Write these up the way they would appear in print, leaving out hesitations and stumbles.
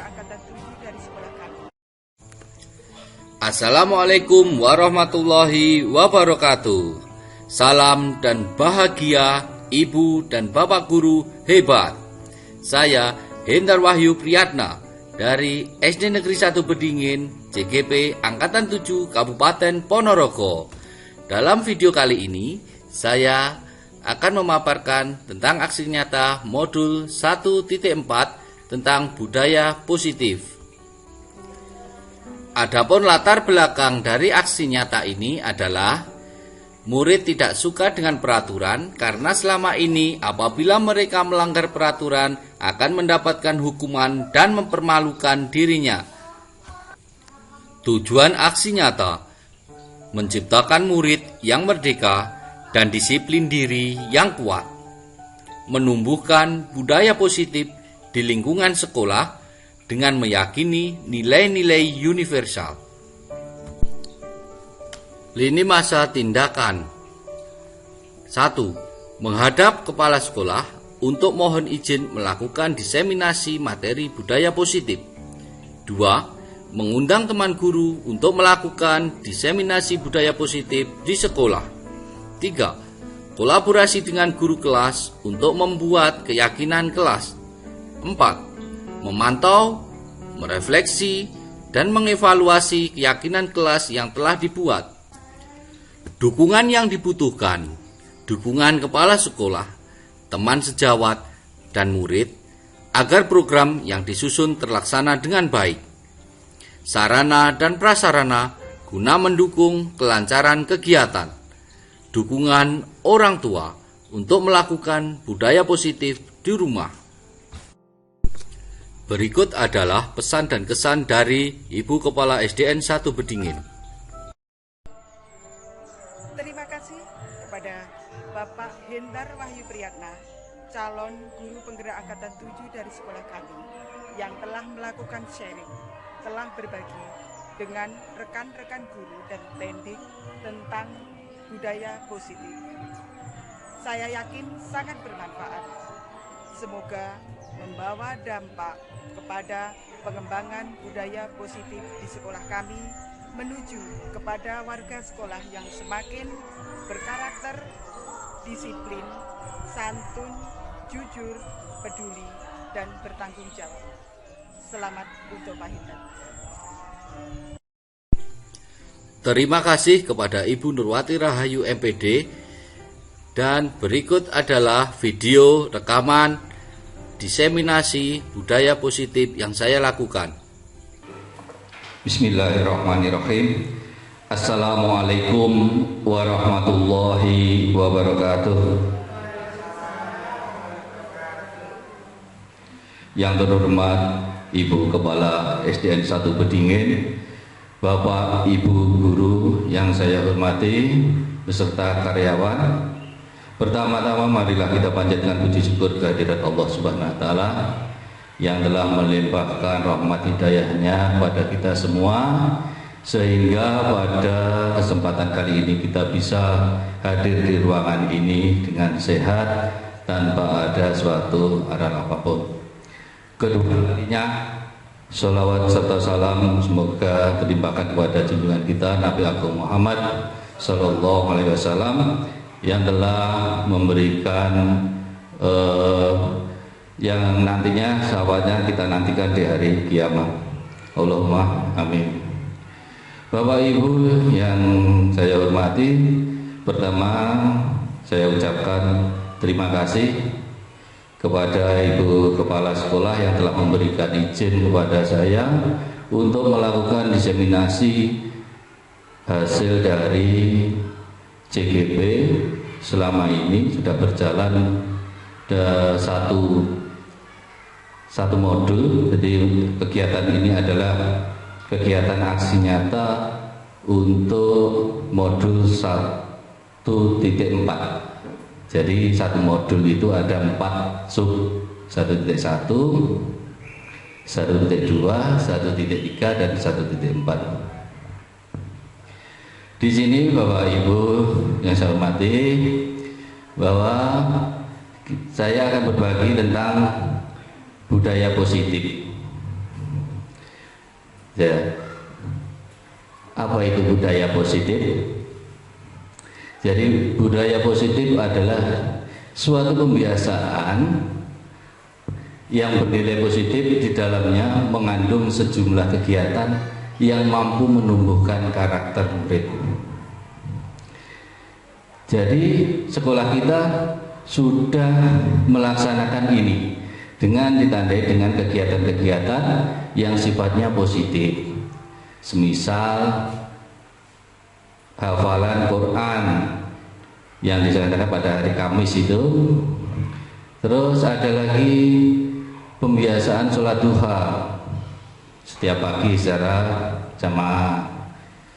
Angkatan 7 dari sekolah kami. Assalamualaikum warahmatullahi wabarakatuh. Salam dan bahagia Ibu dan Bapak Guru hebat. Saya Hendar Wahyu Priyatna dari SD Negeri 1 Bedingin, CGP Angkatan 7 Kabupaten Ponorogo. Dalam video kali ini, saya akan memaparkan tentang aksi nyata modul 1.4 tentang budaya positif. Adapun latar belakang dari aksi nyata ini adalah murid tidak suka dengan peraturan karena selama ini apabila mereka melanggar peraturan akan mendapatkan hukuman dan mempermalukan dirinya. Tujuan aksi nyata menciptakan murid yang merdeka dan disiplin diri yang kuat, menumbuhkan budaya positif di lingkungan sekolah dengan meyakini nilai-nilai universal. Lini masa tindakan 1. Menghadap kepala sekolah untuk mohon izin melakukan diseminasi materi budaya positif. 2. Mengundang teman guru untuk melakukan diseminasi budaya positif di sekolah. 3. Kolaborasi dengan guru kelas untuk membuat keyakinan kelas. 4. Memantau, merefleksi, dan mengevaluasi keyakinan kelas yang telah dibuat. Dukungan yang dibutuhkan, dukungan kepala sekolah, teman sejawat, dan murid, agar program yang disusun terlaksana dengan baik. Sarana dan prasarana guna mendukung kelancaran kegiatan. Dukungan orang tua untuk melakukan budaya positif di rumah. Berikut adalah pesan dan kesan dari Ibu Kepala SDN 1 Bedingin. Terima kasih kepada Bapak Hendar Wahyu Priyatna, calon guru penggerak Angkatan 7 dari sekolah kami, yang telah melakukan sharing, telah berbagi dengan rekan-rekan guru dan pendidik tentang budaya positif. Saya yakin sangat bermanfaat. Semoga membawa dampak kepada pengembangan budaya positif di sekolah kami menuju kepada warga sekolah yang semakin berkarakter, disiplin, santun, jujur, peduli, dan bertanggung jawab. Selamat untuk Pak Hendar. Terima kasih kepada Ibu Nurwati Rahayu MPD, dan berikut adalah video rekaman diseminasi budaya positif yang saya lakukan. Bismillahirrahmanirrahim. Assalamualaikum warahmatullahi wabarakatuh. Yang terhormat Ibu Kepala SDN 1 Bedingin, Bapak Ibu Guru yang saya hormati, beserta karyawan. Pertama-tama marilah kita panjatkan puji syukur kehadirat Allah Subhanahu wa taala yang telah melimpahkan rahmat hidayahnya pada kita semua, sehingga pada kesempatan kali ini kita bisa hadir di ruangan ini dengan sehat tanpa ada suatu aral apapun. Kedua kalinya, sholawat serta salam semoga terlimpahkan kepada junjungan kita Nabi Agung Muhammad Sallallahu Alaihi Wasallam yang telah memberikan yang nantinya sahabatnya kita nantikan di hari kiamat. Allahumma amin. Bapak Ibu yang saya hormati, pertama saya ucapkan terima kasih kepada Ibu Kepala Sekolah yang telah memberikan izin kepada saya untuk melakukan diseminasi hasil dari CGP. Selama ini sudah berjalan satu modul. Jadi kegiatan ini adalah kegiatan aksi nyata untuk modul 1.4. Jadi satu modul itu ada 4 sub, 1.1, 1.2, 1.3, dan 1.4. Di sini Bapak Ibu yang saya hormati, bahwa saya akan berbagi tentang budaya positif. Ya. Apa itu budaya positif? Jadi budaya positif adalah suatu pembiasaan yang bernilai positif, di dalamnya mengandung sejumlah kegiatan yang mampu menumbuhkan karakter murid. Jadi sekolah kita sudah melaksanakan ini dengan ditandai dengan kegiatan-kegiatan yang sifatnya positif. Semisal hafalan Quran yang diselenggarakan pada hari Kamis itu. Terus ada lagi pembiasaan sholat duha setiap pagi secara jamaah.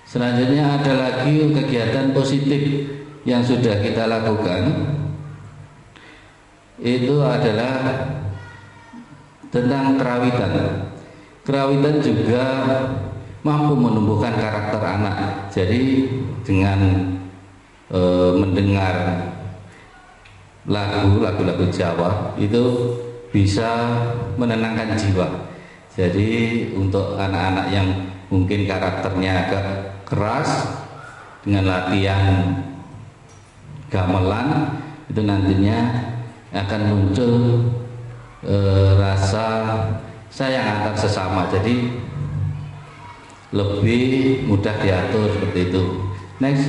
Selanjutnya ada lagi kegiatan positif yang sudah kita lakukan, itu adalah tentang kerawitan. Kerawitan juga mampu menumbuhkan karakter anak. Jadi dengan mendengar lagu-lagu Jawa itu bisa menenangkan jiwa. Jadi untuk anak-anak yang mungkin karakternya agak keras, dengan latihan gamelan itu nantinya akan muncul rasa sayang antar sesama. Jadi lebih mudah diatur seperti itu. Next.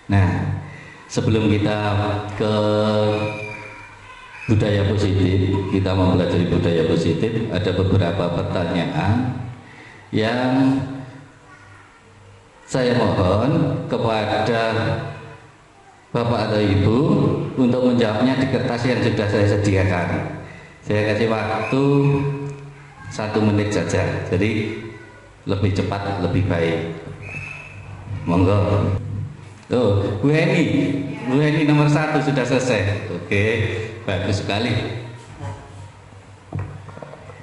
Nah, sebelum kita ke budaya positif, kita mempelajari budaya positif, ada beberapa pertanyaan yang saya mohon kepada Bapak atau Ibu untuk menjawabnya di kertas yang sudah saya sediakan. Saya kasih waktu 1 menit saja, jadi lebih cepat lebih baik. Monggo. Bu Eni nomor 1 sudah selesai. Oke, bagus sekali.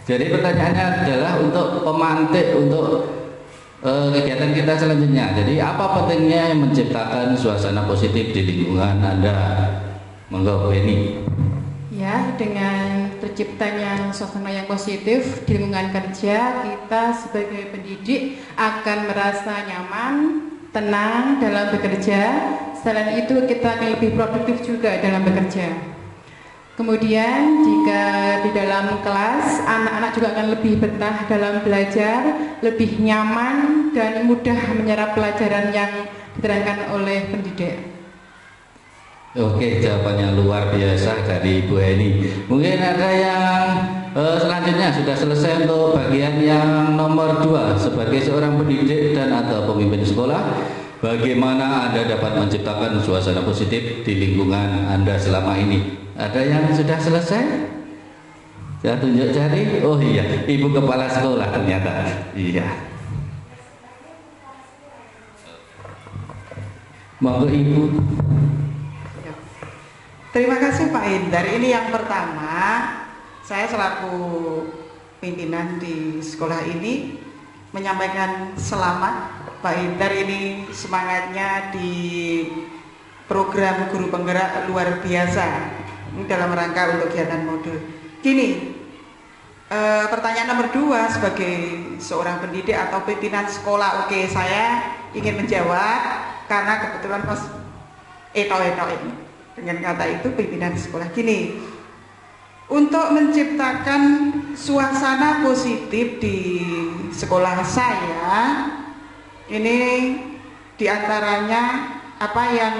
Jadi pertanyaannya adalah untuk pemantik untuk kegiatan kita selanjutnya. Jadi apa pentingnya yang menciptakan suasana positif di lingkungan Anda? Monggo Bu Eni. Ya, dengan terciptanya suasana yang positif di lingkungan kerja, kita sebagai pendidik akan merasa nyaman, tenang dalam bekerja. Selain itu kita akan lebih produktif juga dalam bekerja. Kemudian jika di dalam kelas, anak-anak juga akan lebih betah dalam belajar, lebih nyaman dan mudah menyerap pelajaran yang diterangkan oleh pendidik. Oke, jawabannya luar biasa dari Ibu Eni. Mungkin ada yang selanjutnya sudah selesai untuk bagian yang nomor 2 sebagai seorang pendidik dan atau pemimpin sekolah. Bagaimana Anda dapat menciptakan suasana positif di lingkungan Anda selama ini? Ada yang sudah selesai? Saya tunjuk jari. Oh iya, Ibu Kepala Sekolah ternyata. Iya. Monggo Ibu. Terima kasih Pak Hindar. Ini yang pertama, saya selaku pimpinan di sekolah ini menyampaikan selamat Pak Hindar. Ini semangatnya di program guru penggerak luar biasa dalam rangka untuk kegiatan modul. Gini, pertanyaan nomor 2 sebagai seorang pendidik atau pimpinan sekolah. Oke, saya ingin menjawab karena kebetulan pas ini dengan kata itu pimpinan sekolah. Gini, untuk menciptakan suasana positif di sekolah saya, ini diantaranya apa yang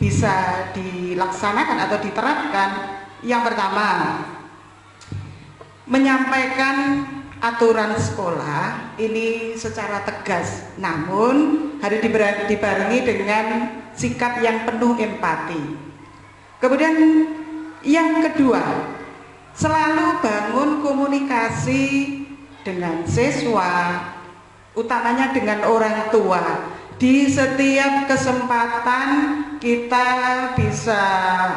bisa dilaksanakan atau diterapkan. Yang pertama, menyampaikan aturan sekolah ini secara tegas, namun harus dibarengi dengan sikap yang penuh empati. Kemudian yang kedua, selalu bangun komunikasi dengan siswa, utamanya dengan orang tua. Di setiap kesempatan kita bisa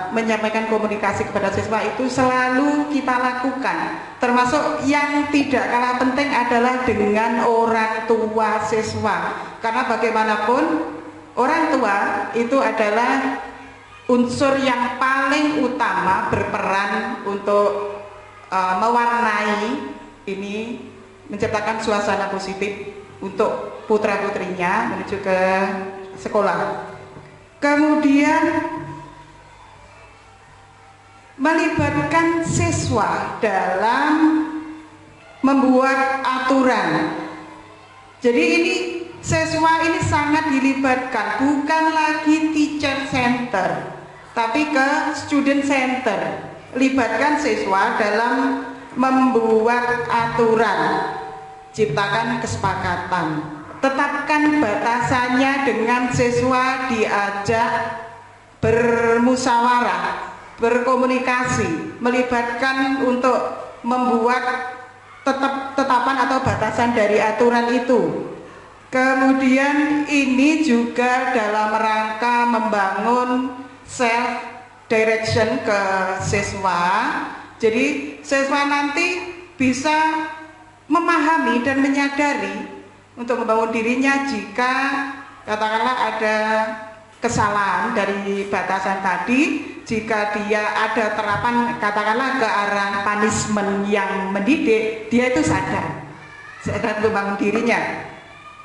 menyampaikan komunikasi kepada siswa itu selalu kita lakukan. Termasuk yang tidak kalah penting adalah dengan orang tua siswa. Karena bagaimanapun orang tua itu adalah unsur yang paling utama berperan untuk mewarnai ini menciptakan suasana positif untuk putra-putrinya menuju ke sekolah. Kemudian melibatkan siswa dalam membuat aturan. Jadi ini siswa ini sangat dilibatkan, bukan lagi teacher center, tapi ke student center. Libatkan siswa dalam membuat aturan, ciptakan kesepakatan, tetapkan batasannya dengan siswa diajak bermusyawarah, berkomunikasi, melibatkan untuk membuat tetapan atau batasan dari aturan itu. Kemudian ini juga dalam rangka membangun self direction ke siswa. Jadi siswa nanti bisa memahami dan menyadari untuk membangun dirinya jika katakanlah ada kesalahan dari batasan tadi, jika dia ada terapan katakanlah ke arah punishment yang mendidik, dia itu sadar untuk membangun dirinya.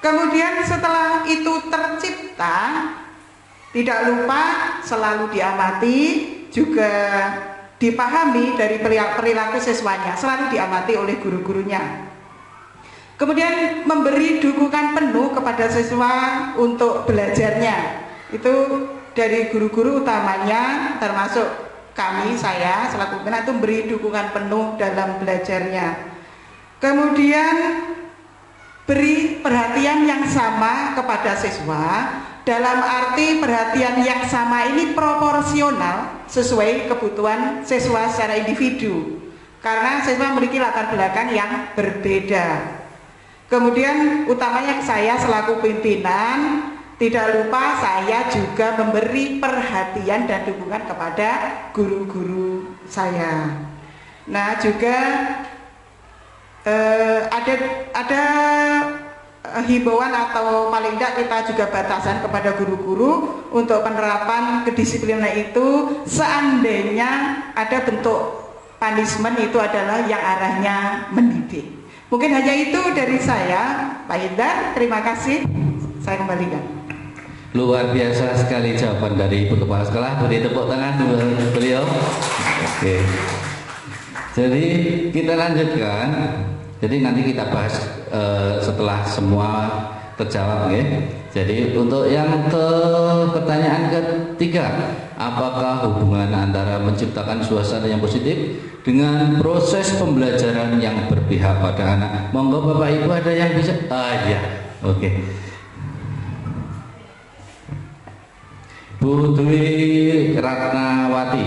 Kemudian setelah itu tercipta, tidak lupa selalu diamati, juga dipahami dari perilaku siswanya, selalu diamati oleh guru-gurunya. Kemudian memberi dukungan penuh kepada siswa untuk belajarnya. Itu dari guru-guru utamanya, termasuk kami, saya selaku pimpinan itu memberi dukungan penuh dalam belajarnya. Kemudian beri perhatian yang sama kepada siswa, dalam arti perhatian yang sama ini proporsional sesuai kebutuhan siswa secara individu, karena siswa memiliki latar belakang yang berbeda. Kemudian utamanya saya selaku pimpinan, tidak lupa saya juga memberi perhatian dan dukungan kepada guru-guru saya. Nah juga ada himbauan atau paling tidak kita juga batasan kepada guru-guru untuk penerapan kedisiplinan itu, seandainya ada bentuk punishment itu adalah yang arahnya mendidik. Mungkin hanya itu dari saya, Pak Hindar. Terima kasih. Saya kembalikan. Luar biasa sekali jawaban dari Ibu Kepala Sekolah. Beri tepuk tangan buat beliau. Oke. Jadi kita lanjutkan. Jadi nanti kita bahas setelah semua terjawab, ya. Jadi untuk yang pertanyaan ketiga, apakah hubungan antara menciptakan suasana yang positif dengan proses pembelajaran yang berpihak pada anak? Monggo Bapak Ibu ada yang bisa? Ya, oke. Bu Dwi Ratnawati.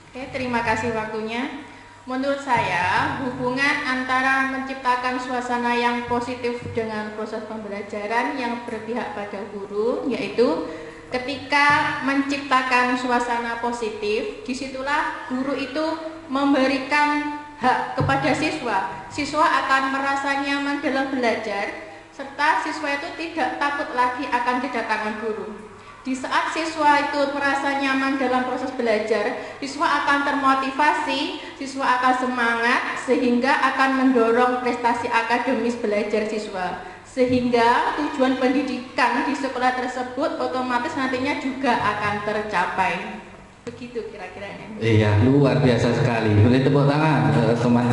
Oke, terima kasih waktunya. Menurut saya, hubungan antara menciptakan suasana yang positif dengan proses pembelajaran yang berpihak pada guru, yaitu ketika menciptakan suasana positif, disitulah guru itu memberikan hak kepada siswa. Siswa akan merasa nyaman dalam belajar, serta siswa itu tidak takut lagi akan kedatangan guru. Di saat siswa itu merasa nyaman dalam proses belajar, siswa akan termotivasi, siswa akan semangat, sehingga akan mendorong prestasi akademis belajar siswa. Sehingga tujuan pendidikan di sekolah tersebut otomatis nantinya juga akan tercapai. Begitu kira-kiranya. Iya, luar biasa sekali. Boleh tepuk tangan teman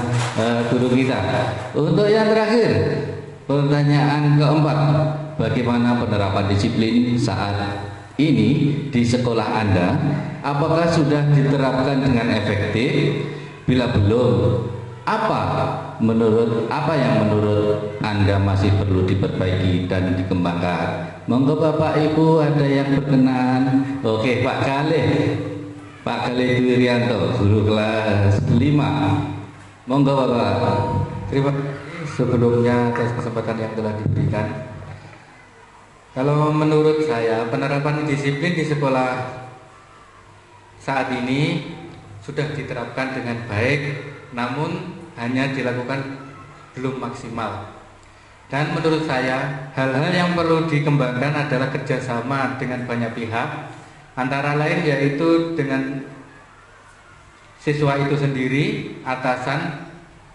guru kita. Untuk yang terakhir, pertanyaan keempat, bagaimana penerapan disiplin saat ini di sekolah Anda? Apakah sudah diterapkan dengan efektif? Bila belum, apa yang menurut Anda masih perlu diperbaiki dan dikembangkan? Monggo Bapak Ibu ada yang berkenan. Oke, Pak Khalid Dwirianto, guru kelas 5. Monggo Bapak. Terima kasih sebelumnya atas kesempatan yang telah diberikan. Kalau menurut saya, penerapan disiplin di sekolah saat ini sudah diterapkan dengan baik, namun hanya dilakukan belum maksimal. Dan menurut saya, hal-hal yang perlu dikembangkan adalah kerjasama dengan banyak pihak, antara lain yaitu dengan siswa itu sendiri, atasan,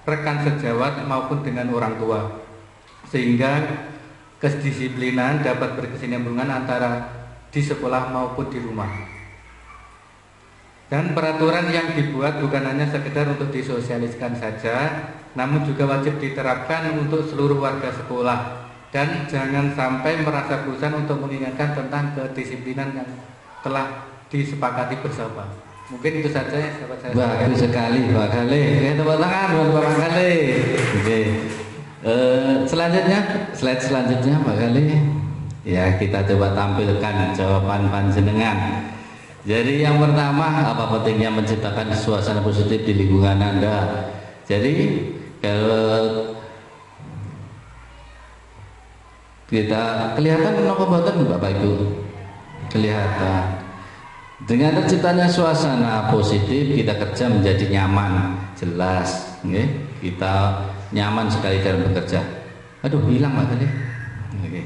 rekan sejawat maupun dengan orang tua, sehingga kedisiplinan dapat berkesinambungan antara di sekolah maupun di rumah. Dan peraturan yang dibuat bukan hanya sekedar untuk disosialiskan saja, namun juga wajib diterapkan untuk seluruh warga sekolah. Dan jangan sampai merasa bosan untuk mengingatkan tentang kedisiplinan yang telah disepakati bersama. Mungkin itu saja ya sahabat saya. Bagus sekali Pak Khalil. Tepuk tangan buat Pak Khalil. Oke. Selanjutnya, slide selanjutnya Pak Khalil. Ya, kita coba tampilkan jawaban panjenengan. Jadi yang pertama, apa pentingnya menciptakan suasana positif di lingkungan Anda? Jadi kalau kita kelihatan menapa boten Bapak Ibu? Kelihatan. Dengan terciptanya suasana positif, kita kerja menjadi nyaman, jelas, okay? Kita nyaman sekali dalam bekerja. Aduh, hilang Pak Khalil. Okay.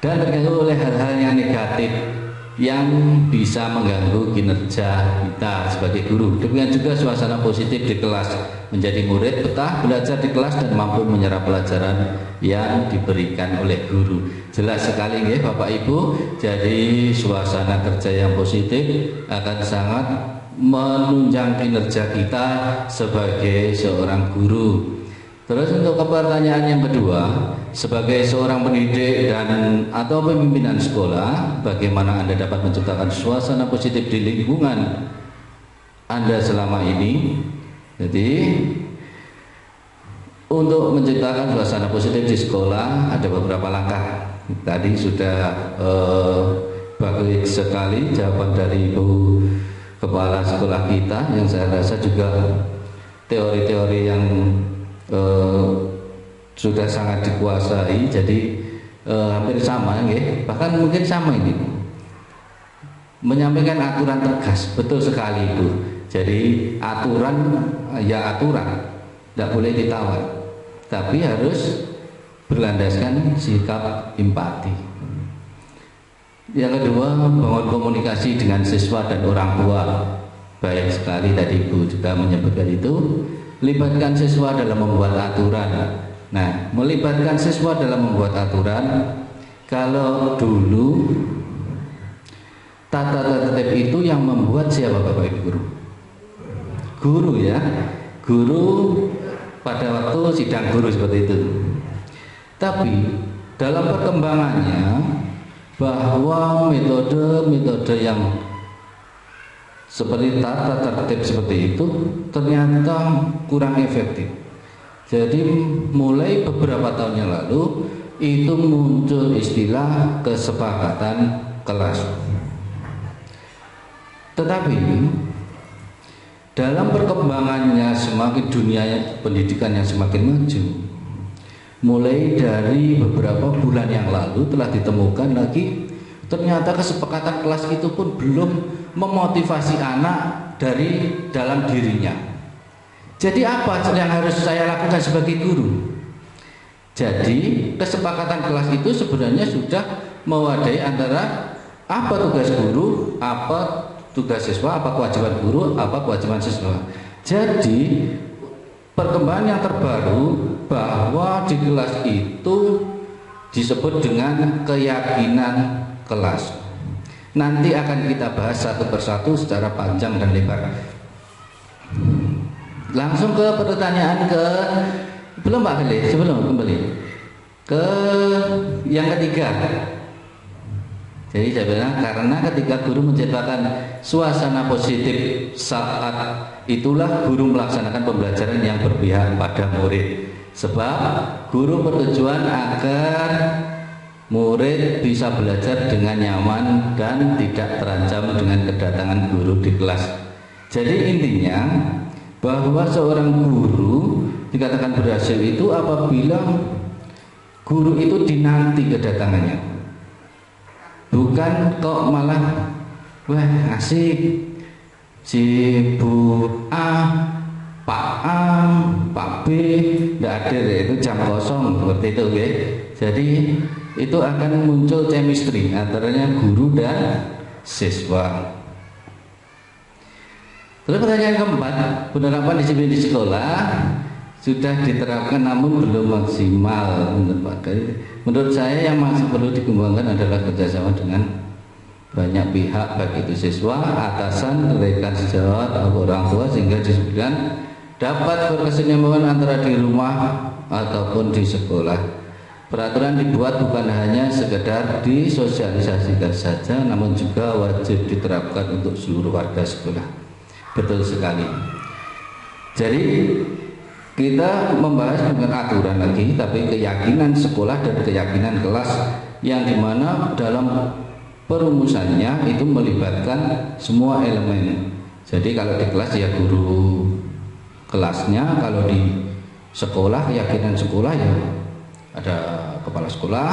Dan terganggu oleh hal-hal yang negatif yang bisa mengganggu kinerja kita sebagai guru. Demikian juga suasana positif di kelas, menjadi murid betah belajar di kelas dan mampu menyerap pelajaran yang diberikan oleh guru. Jelas sekali ya Bapak Ibu. Jadi suasana kerja yang positif akan sangat menunjang kinerja kita sebagai seorang guru. Terus untuk pertanyaan yang kedua, sebagai seorang pendidik dan atau pimpinan sekolah, bagaimana Anda dapat menciptakan suasana positif di lingkungan Anda selama ini? Jadi untuk menciptakan suasana positif di sekolah ada beberapa langkah. Tadi sudah bagus sekali jawaban dari Ibu Kepala Sekolah kita, yang saya rasa juga teori-teori yang sudah sangat dikuasai. Jadi hampir sama ya, bahkan mungkin sama ini, menyampaikan aturan tegas. Betul sekali itu. Jadi aturan ya aturan, tidak boleh ditawar, tapi harus berlandaskan sikap empati. Yang kedua, bangun komunikasi dengan siswa dan orang tua. Baik sekali tadi Ibu juga menyebutkan itu. Libatkan siswa dalam membuat aturan. Nah, melibatkan siswa dalam membuat aturan, kalau dulu tata tertib itu yang membuat siapa Bapak Ibu guru? Guru ya, guru pada waktu sidang guru seperti itu. Tapi dalam perkembangannya, bahwa metode-metode yang seperti tata tertib seperti itu ternyata kurang efektif. Jadi mulai beberapa tahun yang lalu itu muncul istilah kesepakatan kelas. Tetapi dalam perkembangannya semakin dunia pendidikan yang semakin maju, mulai dari beberapa bulan yang lalu telah ditemukan lagi ternyata kesepakatan kelas itu pun belum memotivasi anak dari dalam dirinya. Jadi apa yang harus saya lakukan sebagai guru? Jadi kesepakatan kelas itu sebenarnya sudah mewadai antara apa tugas guru, apa tugas siswa, apa kewajiban guru, apa kewajiban siswa. Jadi perkembangan yang terbaru bahwa di kelas itu disebut dengan keyakinan kelas. Nanti akan kita bahas satu persatu secara panjang dan lebar. Langsung ke pertanyaan ke belum Pak Khalil, sebelum kembali ke yang ketiga. Jadi saya bilang karena ketika guru menciptakan suasana positif saat itulah guru melaksanakan pembelajaran yang berpihak pada murid. Sebab guru bertujuan agar murid bisa belajar dengan nyaman dan tidak terancam dengan kedatangan guru di kelas. Jadi intinya bahwa seorang guru dikatakan berhasil itu apabila guru itu dinanti kedatangannya, bukan kok malah wah asik si Bu A, Pak A, Pak B tidak hadir, itu jam kosong seperti itu ya. Jadi itu akan muncul chemistry antaranya guru dan siswa. Terus pertanyaan keempat, penerapan disiplin di sekolah. sudah diterapkan namun belum maksimal menurut saya. Yang masih perlu dikembangkan adalah kerjasama dengan banyak pihak, baik itu siswa, atasan, rekan sejawat, orang tua, sehingga disiplin dapat berkesinambungan antara di rumah ataupun di sekolah. Peraturan dibuat bukan hanya sekedar disosialisasikan saja, namun juga wajib diterapkan untuk seluruh warga sekolah. Betul sekali. Jadi kita membahas dengan aturan lagi, tapi keyakinan sekolah dan keyakinan kelas yang dimana dalam perumusannya itu melibatkan semua elemen. Jadi kalau di kelas ya guru kelasnya, kalau di sekolah keyakinan sekolah ya ada kepala sekolah,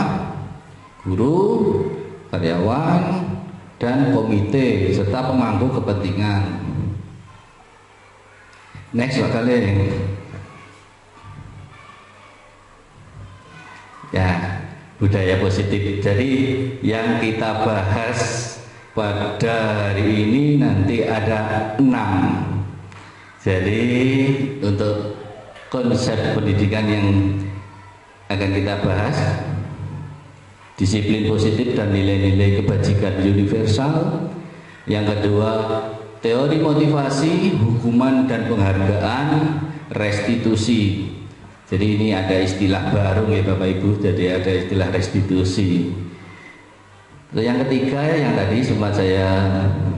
guru, karyawan, dan komite serta pemangku kepentingan. Next Pak Kale. Ya, budaya positif. Jadi yang kita bahas pada hari ini nanti ada 6. Jadi untuk konsep pendidikan yang akan kita bahas, disiplin positif dan nilai-nilai kebajikan universal. Yang kedua, teori motivasi, hukuman dan penghargaan, restitusi. Jadi ini ada istilah baru ya Bapak Ibu, jadi ada istilah restitusi. Terus yang ketiga yang tadi sempat saya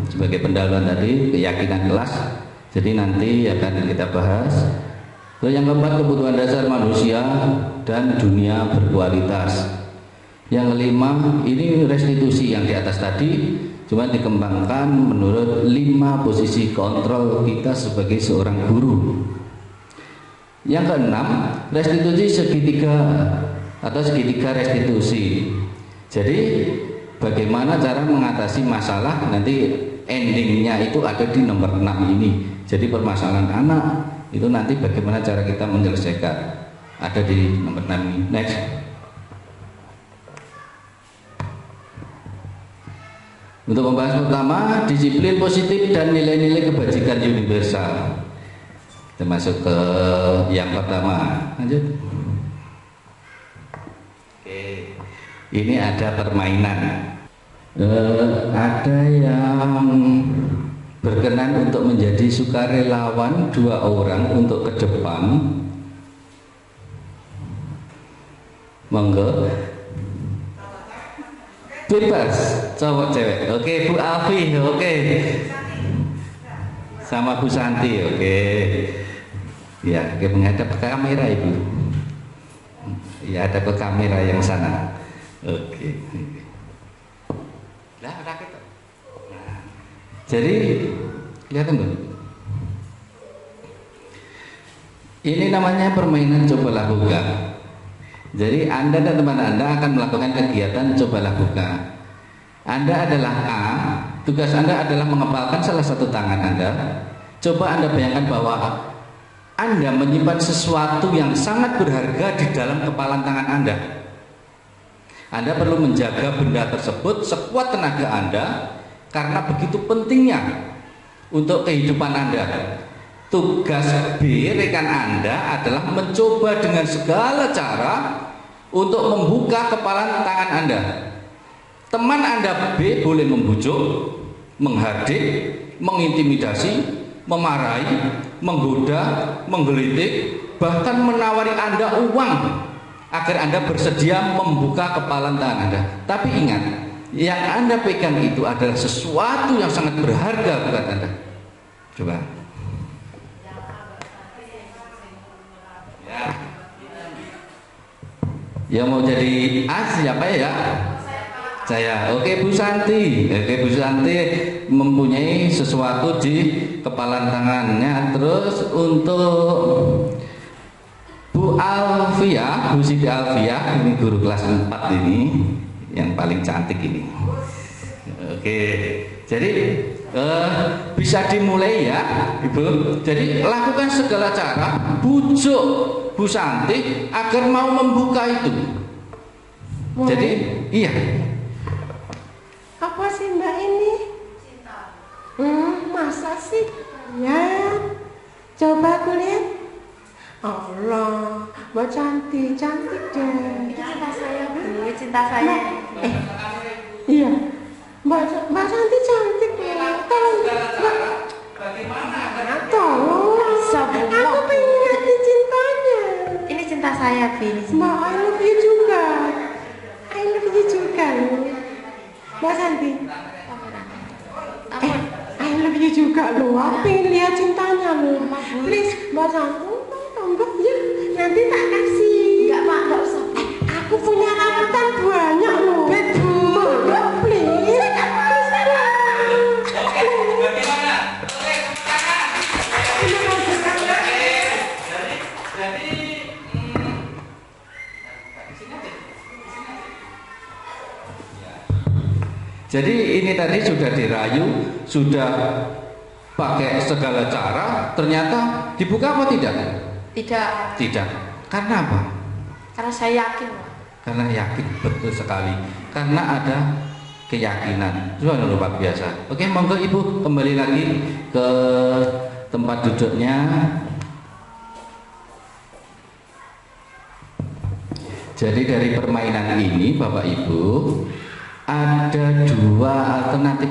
sebagai pendahuluan tadi, keyakinan kelas. Jadi nanti akan kita bahas. Terus yang keempat, kebutuhan dasar manusia dan dunia berkualitas. Yang kelima, ini restitusi yang di atas tadi, cuma dikembangkan menurut 5 posisi kontrol kita sebagai seorang guru. Yang keenam, restitusi segitiga atau segitiga restitusi. Jadi bagaimana cara mengatasi masalah, nanti endingnya itu ada di nomor 6 ini. Jadi permasalahan anak itu nanti bagaimana cara kita menyelesaikan, ada di nomor 6 ini. Next. Untuk membahas pertama, disiplin positif dan nilai-nilai kebajikan universal. Kita masuk ke yang pertama. Lanjut. Oke. Ini ada permainan. Ada yang berkenan untuk menjadi sukarelawan 2 orang untuk ke depan. Monggo. Bebas, cowok cewek. Oke, Bu Alfi, oke. Sama Bu Santi, oke. Ya, oke, menghadap ke kamera Ibu. Ya, ada ke kamera yang sana. Oke. Lah, rakit. Nah, jadi kelihatan Bu. Ini namanya permainan cobalah buka. Jadi Anda dan teman Anda akan melakukan kegiatan cobalah buka. Anda adalah A, tugas Anda adalah mengepalkan salah satu tangan Anda. Coba Anda bayangkan bahwa Anda menyimpan sesuatu yang sangat berharga di dalam kepalan tangan Anda. Anda perlu menjaga benda tersebut sekuat tenaga Anda karena begitu pentingnya untuk kehidupan Anda. Tugas B rekan Anda adalah mencoba dengan segala cara untuk membuka kepalan tangan Anda. Teman Anda B boleh membujuk, menghardik, mengintimidasi, memarahi, menggoda, menggelitik, bahkan menawari Anda uang agar Anda bersedia membuka kepalan tangan Anda. Tapi ingat, yang Anda pegang itu adalah sesuatu yang sangat berharga buat Anda. Coba. Yang mau jadi A siapa ya? Saya. Oke Bu Santi. Oke Bu Santi mempunyai sesuatu di kepalan tangannya. Terus untuk Bu Alfia, Bu Siti Alfia, ini guru kelas 4 ini, yang paling cantik ini. Oke. Jadi bisa dimulai ya Ibu. Jadi lakukan segala cara, bujuk Bu Santi agar mau membuka itu. Mulai. Jadi iya. Apa sih Mbak ini? Masa sih? Ya, coba aku lihat. Allah, Mbak cantik deh. Ini cinta saya, Bu. Cinta saya. Iya, Mbak cantik ya. Tolong, Mbak. Tolong. Aku pengen lihat cintanya. Ini cinta saya, Bu. Ini cinta. Mbak, I love you juga. I love you juga. Mbak Santi. I love you juga loh. Aku pengen lihat cintanya loh. Please, Mbak Santi. Mbak, ya. Nanti tak kasih. Enggak, Pak. Enggak usah. Aku punya rambutan banyak loh. Mbak, please. Jadi ini tadi sudah dirayu, sudah pakai segala cara, ternyata dibuka apa tidak? Tidak. Tidak. Karena apa? Karena saya yakin, Pak. Karena yakin, betul sekali. Karena ada keyakinan. Itu luar biasa. Oke, monggo Ibu kembali lagi ke tempat duduknya. Jadi dari permainan ini Bapak Ibu ada dua alternatif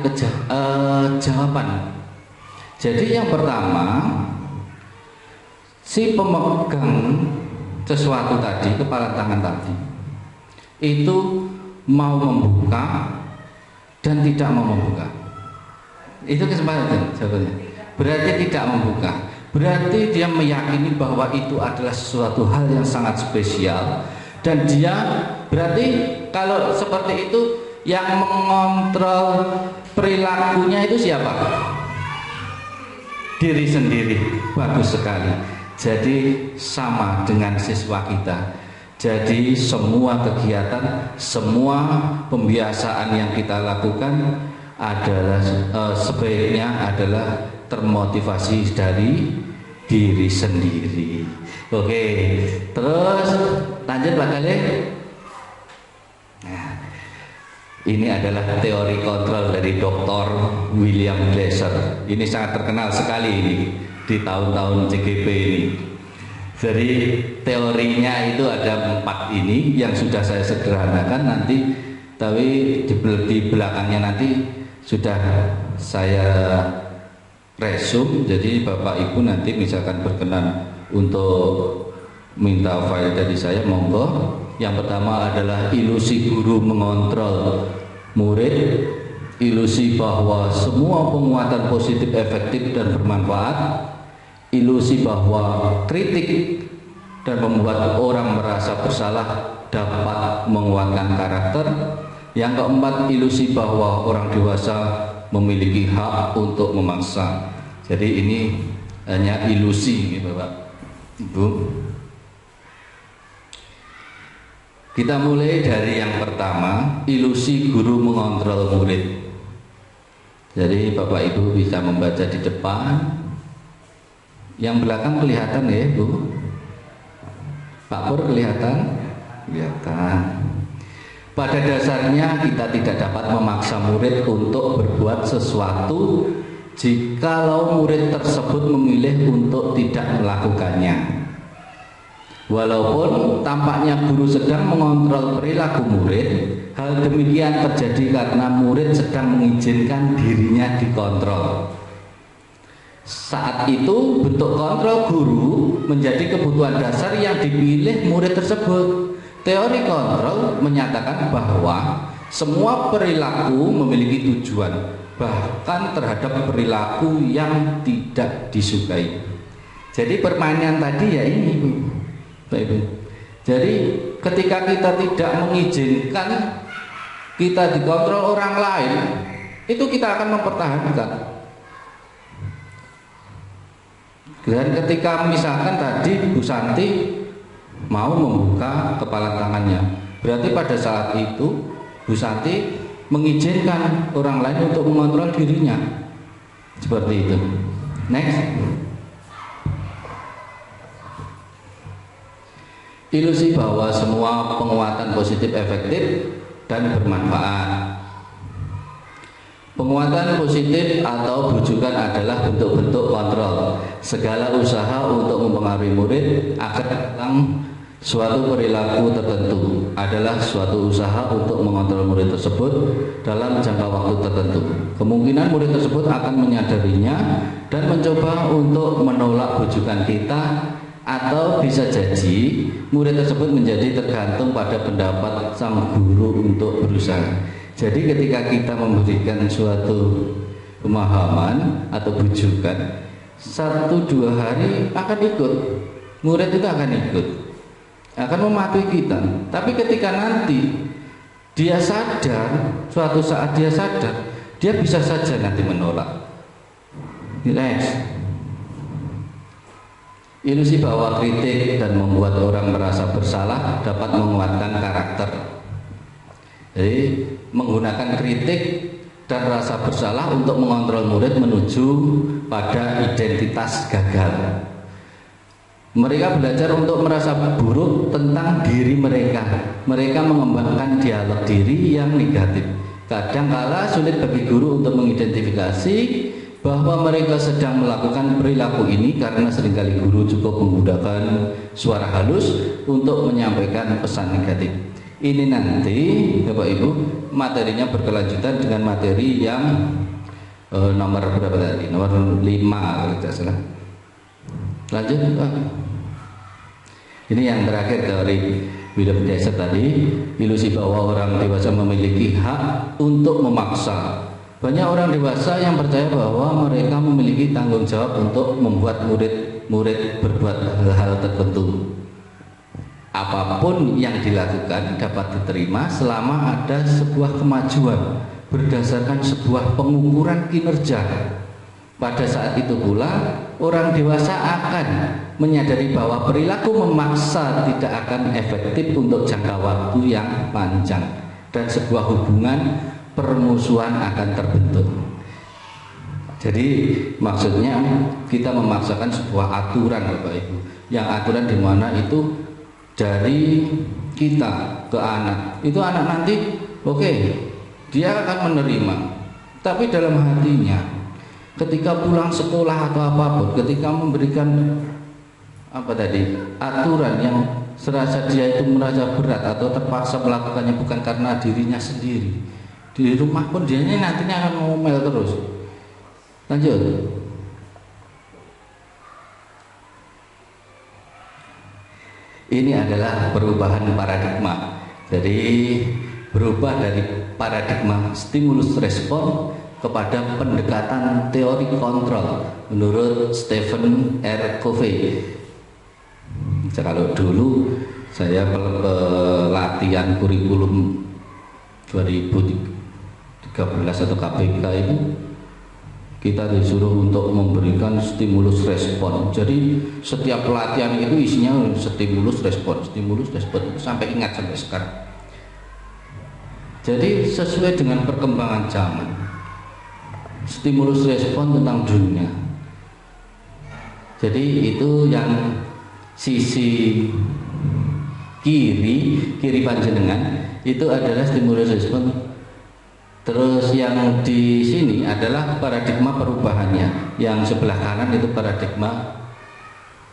jawaban. Jadi yang pertama, si pemegang sesuatu tadi, kepala tangan tadi, itu mau membuka dan tidak mau membuka. Itu kesempatan jawabannya. Berarti tidak membuka. Berarti dia meyakini bahwa itu adalah sesuatu hal yang sangat spesial. Dan dia berarti kalau seperti itu yang mengontrol perilakunya itu siapa? Diri sendiri. Bagus sekali. Jadi sama dengan siswa kita. Jadi semua kegiatan, semua pembiasaan yang kita lakukan adalah sebaiknya adalah termotivasi dari diri sendiri. Oke, terus lanjut Pak Kale. Nah, ini adalah teori kontrol dari Dr. William Glasser. Ini sangat terkenal sekali ini di tahun-tahun CGP ini. Jadi teorinya itu ada 4 ini yang sudah saya sederhanakan nanti, tapi di belakangnya nanti sudah saya resume. Jadi Bapak Ibu nanti misalkan berkenan untuk minta file dari saya, monggo. Yang pertama adalah ilusi guru mengontrol murid, ilusi bahwa semua penguatan positif efektif dan bermanfaat, ilusi bahwa kritik dan membuat orang merasa bersalah dapat menguatkan karakter. Yang keempat, ilusi bahwa orang dewasa memiliki hak untuk memaksa. Jadi ini hanya ilusi, Bapak Ibu. Kita mulai dari yang pertama, ilusi guru mengontrol murid. Jadi Bapak Ibu bisa membaca di depan. Yang belakang kelihatan ya, Bu? Pak Pur kelihatan? Kelihatan. Pada dasarnya kita tidak dapat memaksa murid untuk berbuat sesuatu jikalau murid tersebut memilih untuk tidak melakukannya. Walaupun tampaknya guru sedang mengontrol perilaku murid, hal demikian terjadi karena murid sedang mengizinkan dirinya dikontrol. Saat itu bentuk kontrol guru menjadi kebutuhan dasar yang dipilih murid tersebut. Teori kontrol menyatakan bahwa semua perilaku memiliki tujuan, bahkan terhadap perilaku yang tidak disukai. Jadi permainan tadi ya ini, Ibu. Jadi ketika kita tidak mengizinkan kita dikontrol orang lain, itu kita akan mempertahankan. Dan ketika misalkan tadi Bu Santi mau membuka kepala tangannya, berarti pada saat itu Bu Santi mengizinkan orang lain untuk mengontrol dirinya. Seperti itu. Next. Ilusi bahwa semua penguatan positif efektif dan bermanfaat. Penguatan positif atau bujukan adalah bentuk-bentuk kontrol. Segala usaha untuk mempengaruhi murid agar tentang suatu perilaku tertentu adalah suatu usaha untuk mengontrol murid tersebut dalam jangka waktu tertentu. Kemungkinan murid tersebut akan menyadarinya dan mencoba untuk menolak bujukan kita, atau bisa jadi murid tersebut menjadi tergantung pada pendapat sang guru untuk berusaha. Jadi ketika kita memberikan suatu pemahaman atau bujukan, 1-2 hari akan ikut, murid itu akan ikut, akan mematuhi kita. Tapi ketika nanti dia sadar, suatu saat dia sadar, dia bisa saja nanti menolak. Next. Ilusi bahwa kritik dan membuat orang merasa bersalah dapat menguatkan karakter. Jadi menggunakan kritik dan rasa bersalah untuk mengontrol murid menuju pada identitas gagal. Mereka belajar untuk merasa buruk tentang diri mereka. Mereka mengembangkan dialog diri yang negatif. Kadang-kala sulit bagi guru untuk mengidentifikasi bahwa mereka sedang melakukan perilaku ini karena seringkali guru cukup menggunakan suara halus untuk menyampaikan pesan negatif. Ini nanti Bapak Ibu materinya berkelanjutan dengan materi yang nomor berapa tadi? Nomor 5 kalau tidak salah. Lanjut Pak. Ini yang terakhir dari William Deser tadi, ilusi bahwa orang dewasa memiliki hak untuk memaksa. Banyak orang dewasa yang percaya bahwa mereka memiliki tanggung jawab untuk membuat murid-murid berbuat hal-hal tertentu. Apapun yang dilakukan dapat diterima selama ada sebuah kemajuan berdasarkan sebuah pengukuran kinerja. Pada saat itu pula orang dewasa akan menyadari bahwa perilaku memaksa tidak akan efektif untuk jangka waktu yang panjang dan sebuah hubungan permusuhan akan terbentuk. Jadi maksudnya kita memaksakan sebuah aturan Bapak Ibu, yang aturan di mana itu dari kita ke anak, itu anak nanti oke, dia akan menerima, tapi dalam hatinya ketika pulang sekolah atau apapun, ketika memberikan aturan yang serasa dia itu merasa berat atau terpaksa melakukannya bukan karena dirinya sendiri, di rumah pun dia nantinya akan ngomel terus. Lanjut. Ini adalah perubahan paradigma. Jadi berubah dari paradigma stimulus respon kepada pendekatan teori kontrol menurut Stephen R. Covey. Kalau dulu saya pelatihan kurikulum 2013 atau KPK itu kita disuruh untuk memberikan stimulus respon. Jadi setiap pelatihan itu isinya stimulus respon sampai ingat sampai sekarang. Jadi sesuai dengan perkembangan zaman, stimulus respon tentang dunia. Jadi itu yang sisi kiri panjenengan itu adalah stimulus respon. Terus yang di sini adalah paradigma perubahannya, yang sebelah kanan itu paradigma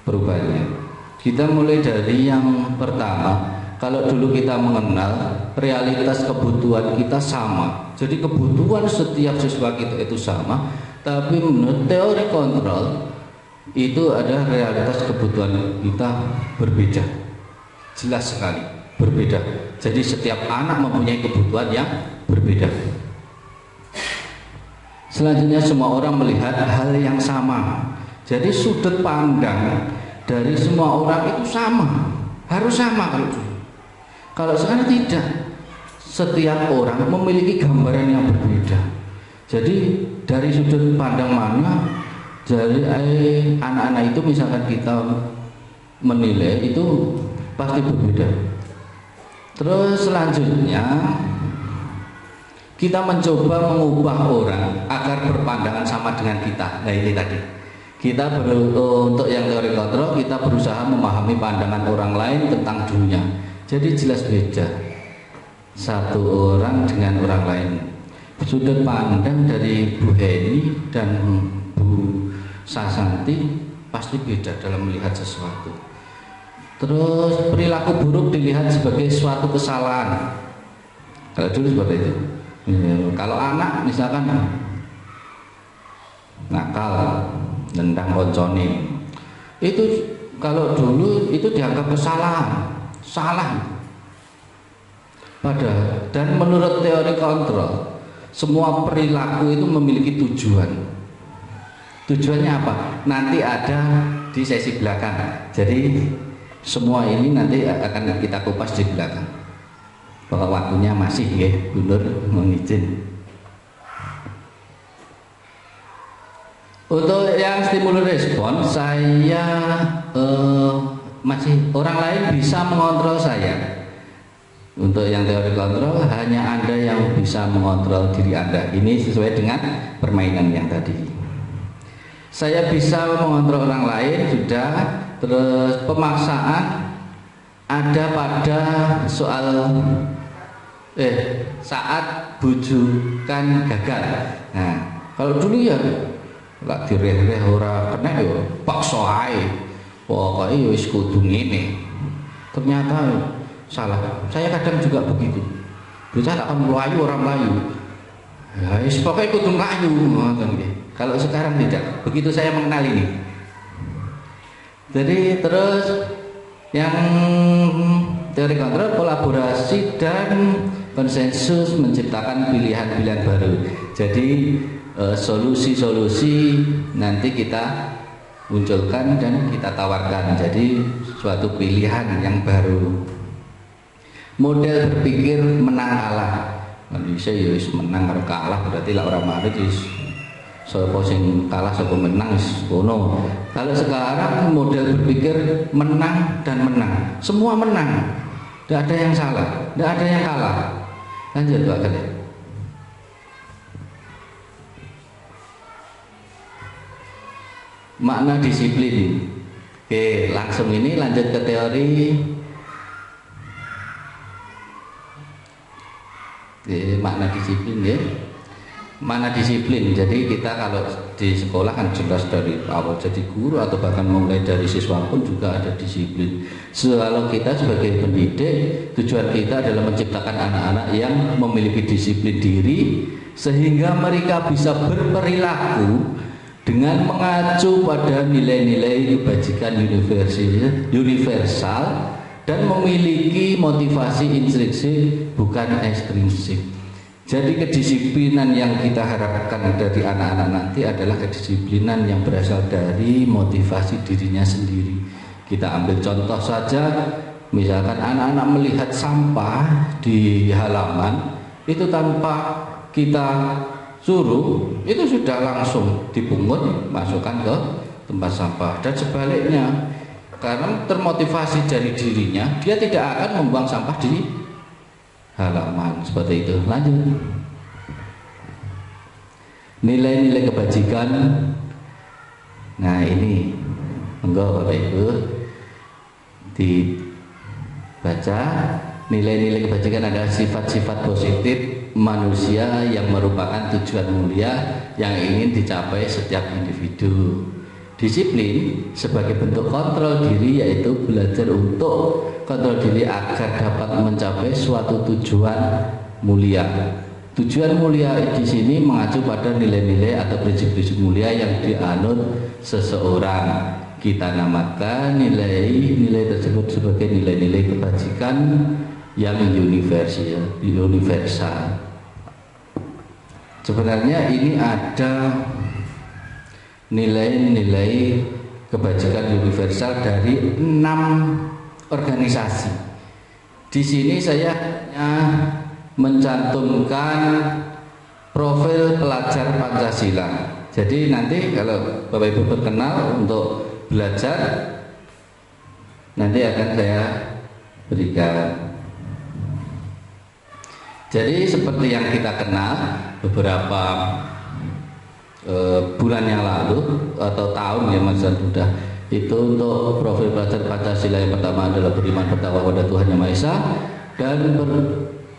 perubahannya. Kita mulai dari yang pertama. Kalau dulu kita mengenal realitas kebutuhan kita sama, jadi kebutuhan setiap siswa kita itu sama, tapi menurut teori kontrol itu ada realitas kebutuhan kita berbeda, jelas sekali berbeda. Jadi setiap anak mempunyai kebutuhan yang berbeda. Selanjutnya semua orang melihat hal yang sama. Jadi sudut pandang dari semua orang itu sama, harus sama kalau dulu. Kalau sekarang tidak, setiap orang memiliki gambaran yang berbeda. Jadi dari sudut pandang mana, dari anak-anak itu misalkan kita menilai itu pasti berbeda. Terus selanjutnya kita mencoba mengubah orang agar berpandangan sama dengan kita. Nah ini tadi kita untuk yang teori kontrol, kita berusaha memahami pandangan orang lain tentang dunia. Jadi jelas beda satu orang dengan orang lain. sudut pandang dari Bu Heni dan Bu Sasanti pasti beda dalam melihat sesuatu. Terus perilaku buruk dilihat sebagai suatu kesalahan. Kalau dulu seperti itu. Kalau anak misalkan nakal, nendang koncone, itu kalau dulu itu dianggap kesalahan, salah. Padahal dan menurut teori kontrol, semua perilaku itu memiliki tujuan. Tujuannya apa? Nanti ada di sesi belakang. Jadi semua ini nanti akan kita kupas di belakang. Bahwa waktunya masih ya, Bu Nur mohon izin. Untuk yang stimulus respon, saya masih orang lain bisa mengontrol saya. Untuk yang teori kontrol, hanya Anda yang bisa mengontrol diri Anda. Ini sesuai dengan permainan yang tadi. Saya bisa mengontrol orang lain sudah. Terus pemaksaan ada pada soal saat bujukan gagal. Nah, kalau dulu ya lak direh-reh ora kena ya paksa ae. Pokoke ya wis kudu ngene. Ternyata salah. Saya kadang juga begitu. Bocah tak kon mlayu ora mlayu. Ya wis pokoke kudu mlayu ngoten nggih. Kalau sekarang tidak. Begitu saya mengenal ini. Jadi terus yang teori kontrol, kolaborasi dan konsensus menciptakan pilihan-pilihan baru. Jadi solusi-solusi nanti kita munculkan dan kita tawarkan. Jadi suatu pilihan yang baru. Model berpikir menang kalah. Manusia ya wis menang karo kalah berarti lah orang manut wis sapa sing kalah sapa menang wis ngono. Kalau sekarang model berpikir menang dan menang. Semua menang. Tidak ada yang salah, tidak ada yang kalah. Lanjut Pak Khalid. Makna disiplin. Oke, langsung ini lanjut ke teori. Makna disiplin ya. Makna disiplin. Jadi kita kalau di sekolah kan jelas dari awal jadi guru atau bahkan mulai dari siswa pun juga ada disiplin. Kalau kita sebagai pendidik, tujuan kita adalah menciptakan anak-anak yang memiliki disiplin diri sehingga mereka bisa berperilaku dengan mengacu pada nilai-nilai kebajikan universal dan memiliki motivasi intrinsik bukan ekstrinsik. Jadi kedisiplinan yang kita harapkan dari anak-anak nanti adalah kedisiplinan yang berasal dari motivasi dirinya sendiri. Kita ambil contoh saja, misalkan anak-anak melihat sampah di halaman, itu tanpa kita suruh, itu sudah langsung dipungut, masukkan ke tempat sampah. Dan sebaliknya, karena termotivasi dari dirinya, dia tidak akan membuang sampah di halaman seperti itu. Lanjut. Nilai-nilai kebajikan. Nah ini monggo Bapak Ibu dibaca. Nilai-nilai kebajikan adalah sifat-sifat positif manusia yang merupakan tujuan mulia yang ingin dicapai setiap individu. Disiplin sebagai bentuk kontrol diri yaitu belajar untuk kontrol diri agar dapat mencapai suatu tujuan mulia. Tujuan mulia di sini mengacu pada nilai-nilai atau prinsip-prinsip mulia yang dianut seseorang. Kita namakan nilai-nilai tersebut sebagai nilai-nilai kebajikan yang universal. Sebenarnya ini ada nilai-nilai kebajikan universal dari 6 organisasi. Di sini saya mencantumkan profil pelajar Pancasila. Jadi nanti kalau Bapak Ibu berkenal untuk belajar, nanti akan saya berikan. Jadi seperti yang kita kenal beberapa bulan yang lalu atau tahun ya Mas sudah itu untuk profil pelajar Pancasila yang pertama adalah beriman bertakwa kepada Tuhan Yang Maha Esa dan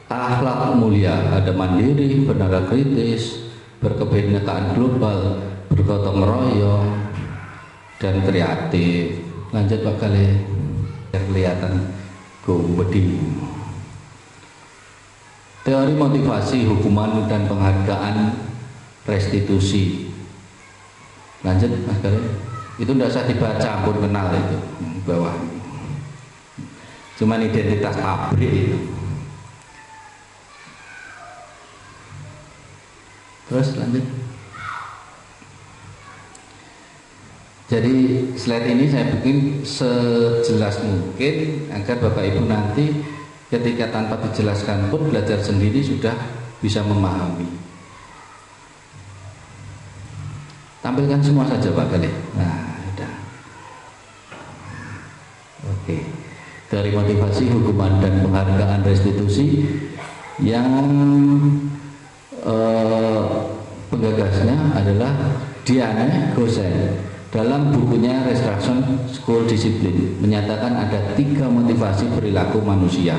akhlak mulia, ada mandiri, bernalar kritis, berkebinekaan global, bergotong royong, dan kreatif. Lanjut Pak Kale, yang kelihatan gobedi. Teori motivasi, hukuman dan penghargaan restitusi. Lanjut Mas Kale. Itu tidak usah dibaca, pun kenal itu bawah. Cuman identitas pabrik itu. Terus lanjut. Jadi slide ini saya bikin sejelas mungkin agar Bapak Ibu nanti ketika tanpa dijelaskan pun belajar sendiri sudah bisa memahami. Tampilkan semua saja Pak Kale. Nah, sudah. Oke. Dari motivasi, hukuman dan penghargaan restitusi yang penggagasnya adalah Diane Gosen dalam bukunya Restriction School Discipline menyatakan ada 3 motivasi perilaku manusia.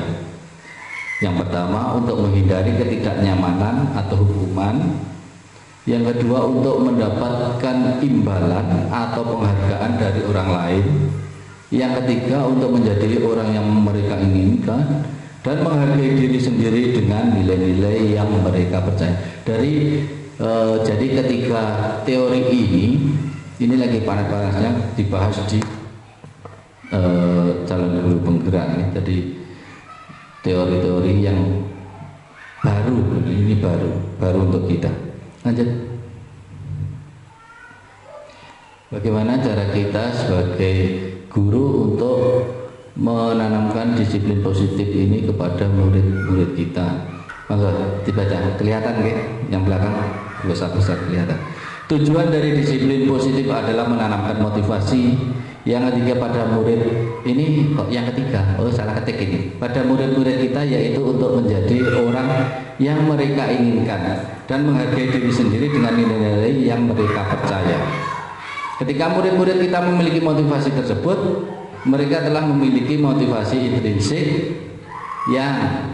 Yang pertama untuk menghindari ketidaknyamanan atau hukuman. Yang kedua untuk mendapatkan imbalan atau penghargaan dari orang lain. Yang ketiga untuk menjadi orang yang mereka inginkan dan menghargai diri sendiri dengan nilai-nilai yang mereka percaya. Jadi ketika teori ini lagi panas-panasnya dibahas di calon guru penggerak ya. Jadi teori-teori yang baru, ini baru untuk kita. Lanjut. Bagaimana cara kita sebagai guru untuk menanamkan disiplin positif ini kepada murid-murid kita? Maka dibaca, kelihatan nggih? Yang belakang besar-besar kelihatan. Tujuan dari disiplin positif adalah menanamkan motivasi yang ketiga pada murid ini kok yang ketiga, salah ketik ini, pada murid-murid kita, yaitu untuk menjadi orang yang mereka inginkan dan menghargai diri sendiri dengan nilai-nilai yang mereka percaya. Ketika murid-murid kita memiliki motivasi tersebut, mereka telah memiliki motivasi intrinsik yang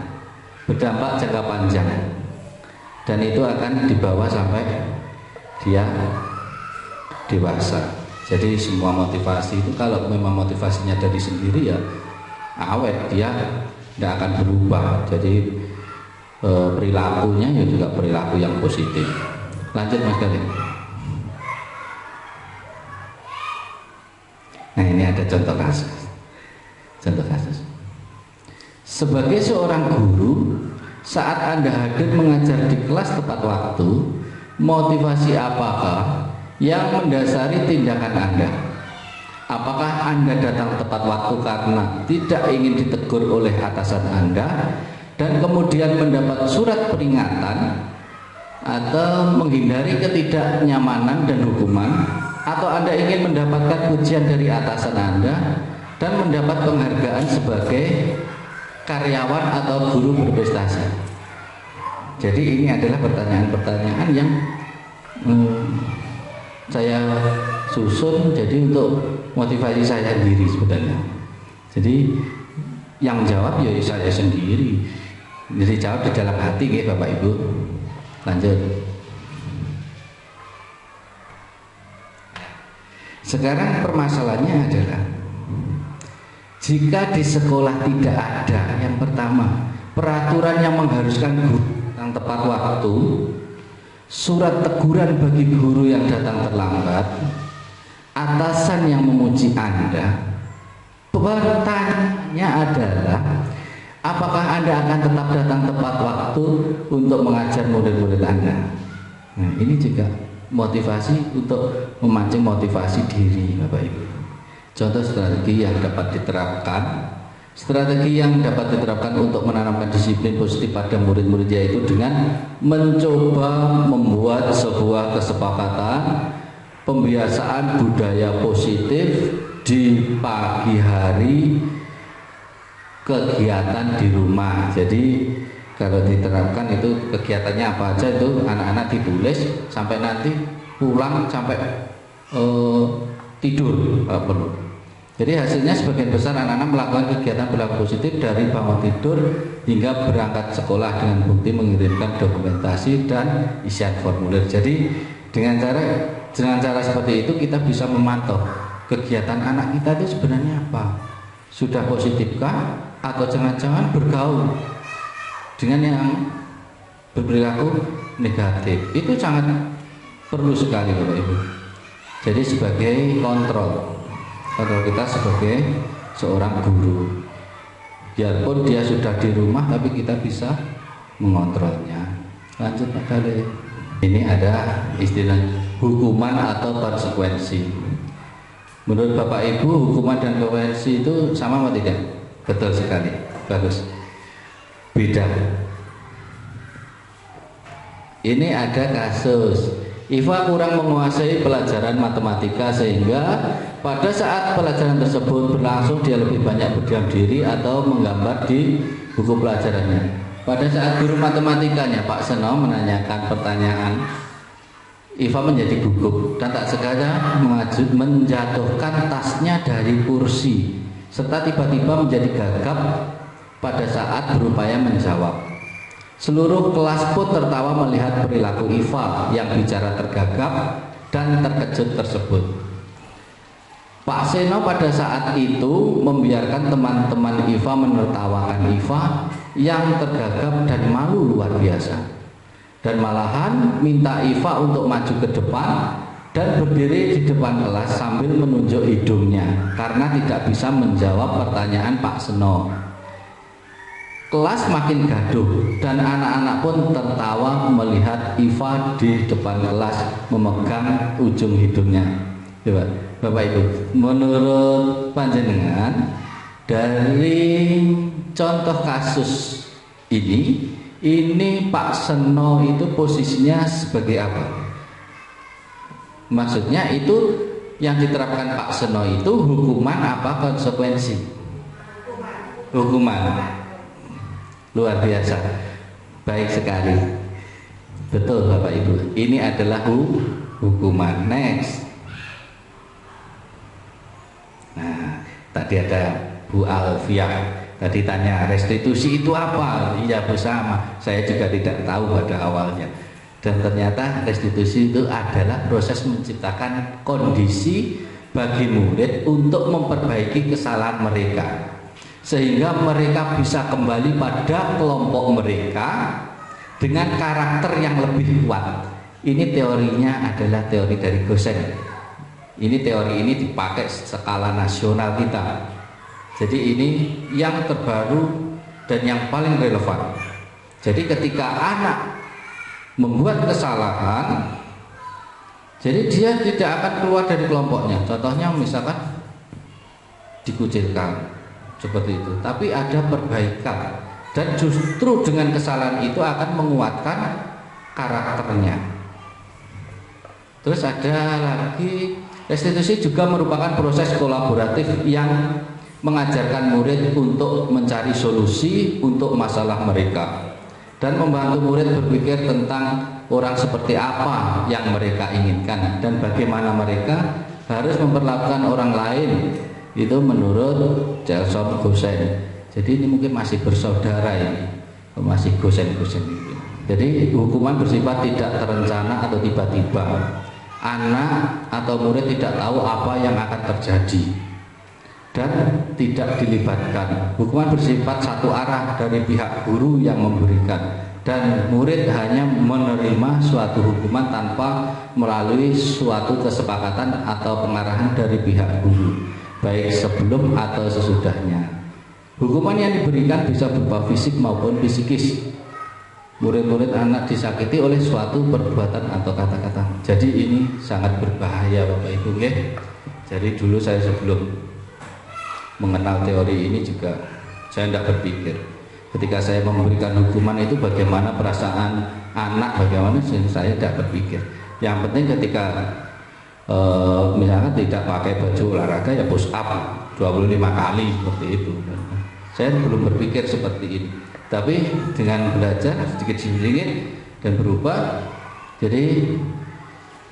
berdampak jangka panjang dan itu akan dibawa sampai dia dewasa. Jadi semua motivasi itu kalau memang motivasinya dari sendiri ya awet, dia tidak akan berubah. Jadi perilakunya ya juga perilaku yang positif. Lanjut Mas Galih. Nah ini ada contoh kasus. Sebagai seorang guru, saat Anda hadir mengajar di kelas tepat waktu, motivasi apakah yang mendasari tindakan Anda? Apakah Anda datang tepat waktu karena tidak ingin ditegur oleh atasan Anda dan kemudian mendapat surat peringatan, atau menghindari ketidaknyamanan dan hukuman, atau Anda ingin mendapatkan pujian dari atasan Anda dan mendapat penghargaan sebagai karyawan atau guru berprestasi? Jadi ini adalah pertanyaan-pertanyaan yang saya susun jadi untuk motivasi saya sendiri sebenarnya. Jadi yang jawab ya saya sendiri. Jadi jawab di dalam hati ya Bapak Ibu. Lanjut. Sekarang permasalahannya adalah jika di sekolah tidak ada, yang pertama, peraturan yang mengharuskan guru yang tepat waktu, surat teguran bagi guru yang datang terlambat, atasan yang memuji Anda, pertanyaannya adalah apakah Anda akan tetap datang tepat waktu untuk mengajar murid-murid Anda? Nah, ini juga motivasi untuk memancing motivasi diri Bapak Ibu. Contoh strategi yang dapat diterapkan untuk menanamkan disiplin positif pada murid-murid, yaitu dengan mencoba membuat sebuah kesepakatan pembiasaan budaya positif di pagi hari kegiatan di rumah. Jadi kalau diterapkan itu kegiatannya apa aja, itu anak-anak ditulis sampai nanti pulang sampai tidur kalau perlu. Jadi hasilnya sebagian besar anak-anak melakukan kegiatan perilaku positif dari bangun tidur hingga berangkat sekolah dengan bukti mengirimkan dokumentasi dan isian formulir. Jadi dengan cara seperti itu kita bisa memantau kegiatan anak kita itu sebenarnya apa. Sudah positifkah atau jangan-jangan bergaul dengan yang berperilaku negatif. Itu sangat perlu sekali Bapak Ibu. Jadi sebagai kontrol kita sebagai seorang guru, biarpun dia sudah di rumah tapi kita bisa mengontrolnya. Lanjut Pak Kale. Ini ada istilah hukuman atau konsekuensi. Menurut Bapak Ibu, hukuman dan konsekuensi itu sama atau tidak? Betul sekali, bagus. Beda. Ini ada kasus Iva kurang menguasai pelajaran matematika sehingga pada saat pelajaran tersebut berlangsung dia lebih banyak berdiam diri atau menggambar di buku pelajarannya. Pada saat guru matematikanya Pak Seno menanyakan pertanyaan, Iva menjadi gugup dan tak sengaja menjatuhkan tasnya dari kursi serta tiba-tiba menjadi gagap pada saat berupaya menjawab. Seluruh kelas pun tertawa melihat perilaku Iva yang bicara tergagap dan terkejut tersebut. Pak Seno pada saat itu membiarkan teman-teman Iva menertawakan Iva yang tergagap dan malu luar biasa, dan malahan minta Iva untuk maju ke depan dan berdiri di depan kelas sambil menunjuk hidungnya karena tidak bisa menjawab pertanyaan Pak Seno. Kelas makin gaduh dan anak-anak pun tertawa melihat Iva di depan kelas memegang ujung hidungnya. Coba Bapak Ibu, menurut panjenengan dari contoh kasus ini Pak Seno itu posisinya sebagai apa? Maksudnya itu yang diterapkan Pak Seno itu hukuman apa konsekuensi? Hukuman. Luar biasa, baik sekali, betul Bapak Ibu. Ini adalah hukuman. Next. Nah, tadi ada Bu Alfiah. Tadi tanya restitusi itu apa? Iya bersama. Saya juga tidak tahu pada awalnya. Dan ternyata restitusi itu adalah proses menciptakan kondisi bagi murid untuk memperbaiki kesalahan mereka, sehingga mereka bisa kembali pada kelompok mereka dengan karakter yang lebih kuat. Ini teorinya adalah teori dari Gosen. Teori ini dipakai skala nasional kita. Jadi ini yang terbaru dan yang paling relevan. Jadi ketika anak membuat kesalahan, jadi dia tidak akan keluar dari kelompoknya. Contohnya misalkan dikucilkan seperti itu, tapi ada perbaikan dan justru dengan kesalahan itu akan menguatkan karakternya. Terus ada lagi, restitusi juga merupakan proses kolaboratif yang mengajarkan murid untuk mencari solusi untuk masalah mereka dan membantu murid berpikir tentang orang seperti apa yang mereka inginkan dan bagaimana mereka harus memperlakukan orang lain. Itu menurut Gelson Gosen. Jadi ini mungkin masih bersaudara ini, masih Gosen-Gosen itu. Jadi hukuman bersifat tidak terencana atau tiba-tiba. Anak atau murid tidak tahu apa yang akan terjadi dan tidak dilibatkan. Hukuman bersifat satu arah dari pihak guru yang memberikan, dan murid hanya menerima suatu hukuman tanpa melalui suatu kesepakatan atau pengarahan dari pihak guru, baik sebelum atau sesudahnya. Hukuman yang diberikan bisa berupa fisik maupun psikis. Murid-murid anak disakiti oleh suatu perbuatan atau kata-kata. Jadi ini sangat berbahaya Bapak Ibu. Jadi dulu saya sebelum mengenal teori ini juga saya tidak berpikir. Ketika saya memberikan hukuman itu bagaimana perasaan anak, bagaimana, saya tidak berpikir. Yang penting ketika misalkan tidak pakai baju olahraga ya push up 25 kali seperti itu. Saya belum berpikir seperti ini. Tapi dengan belajar sedikit-sedikit dan berubah, jadi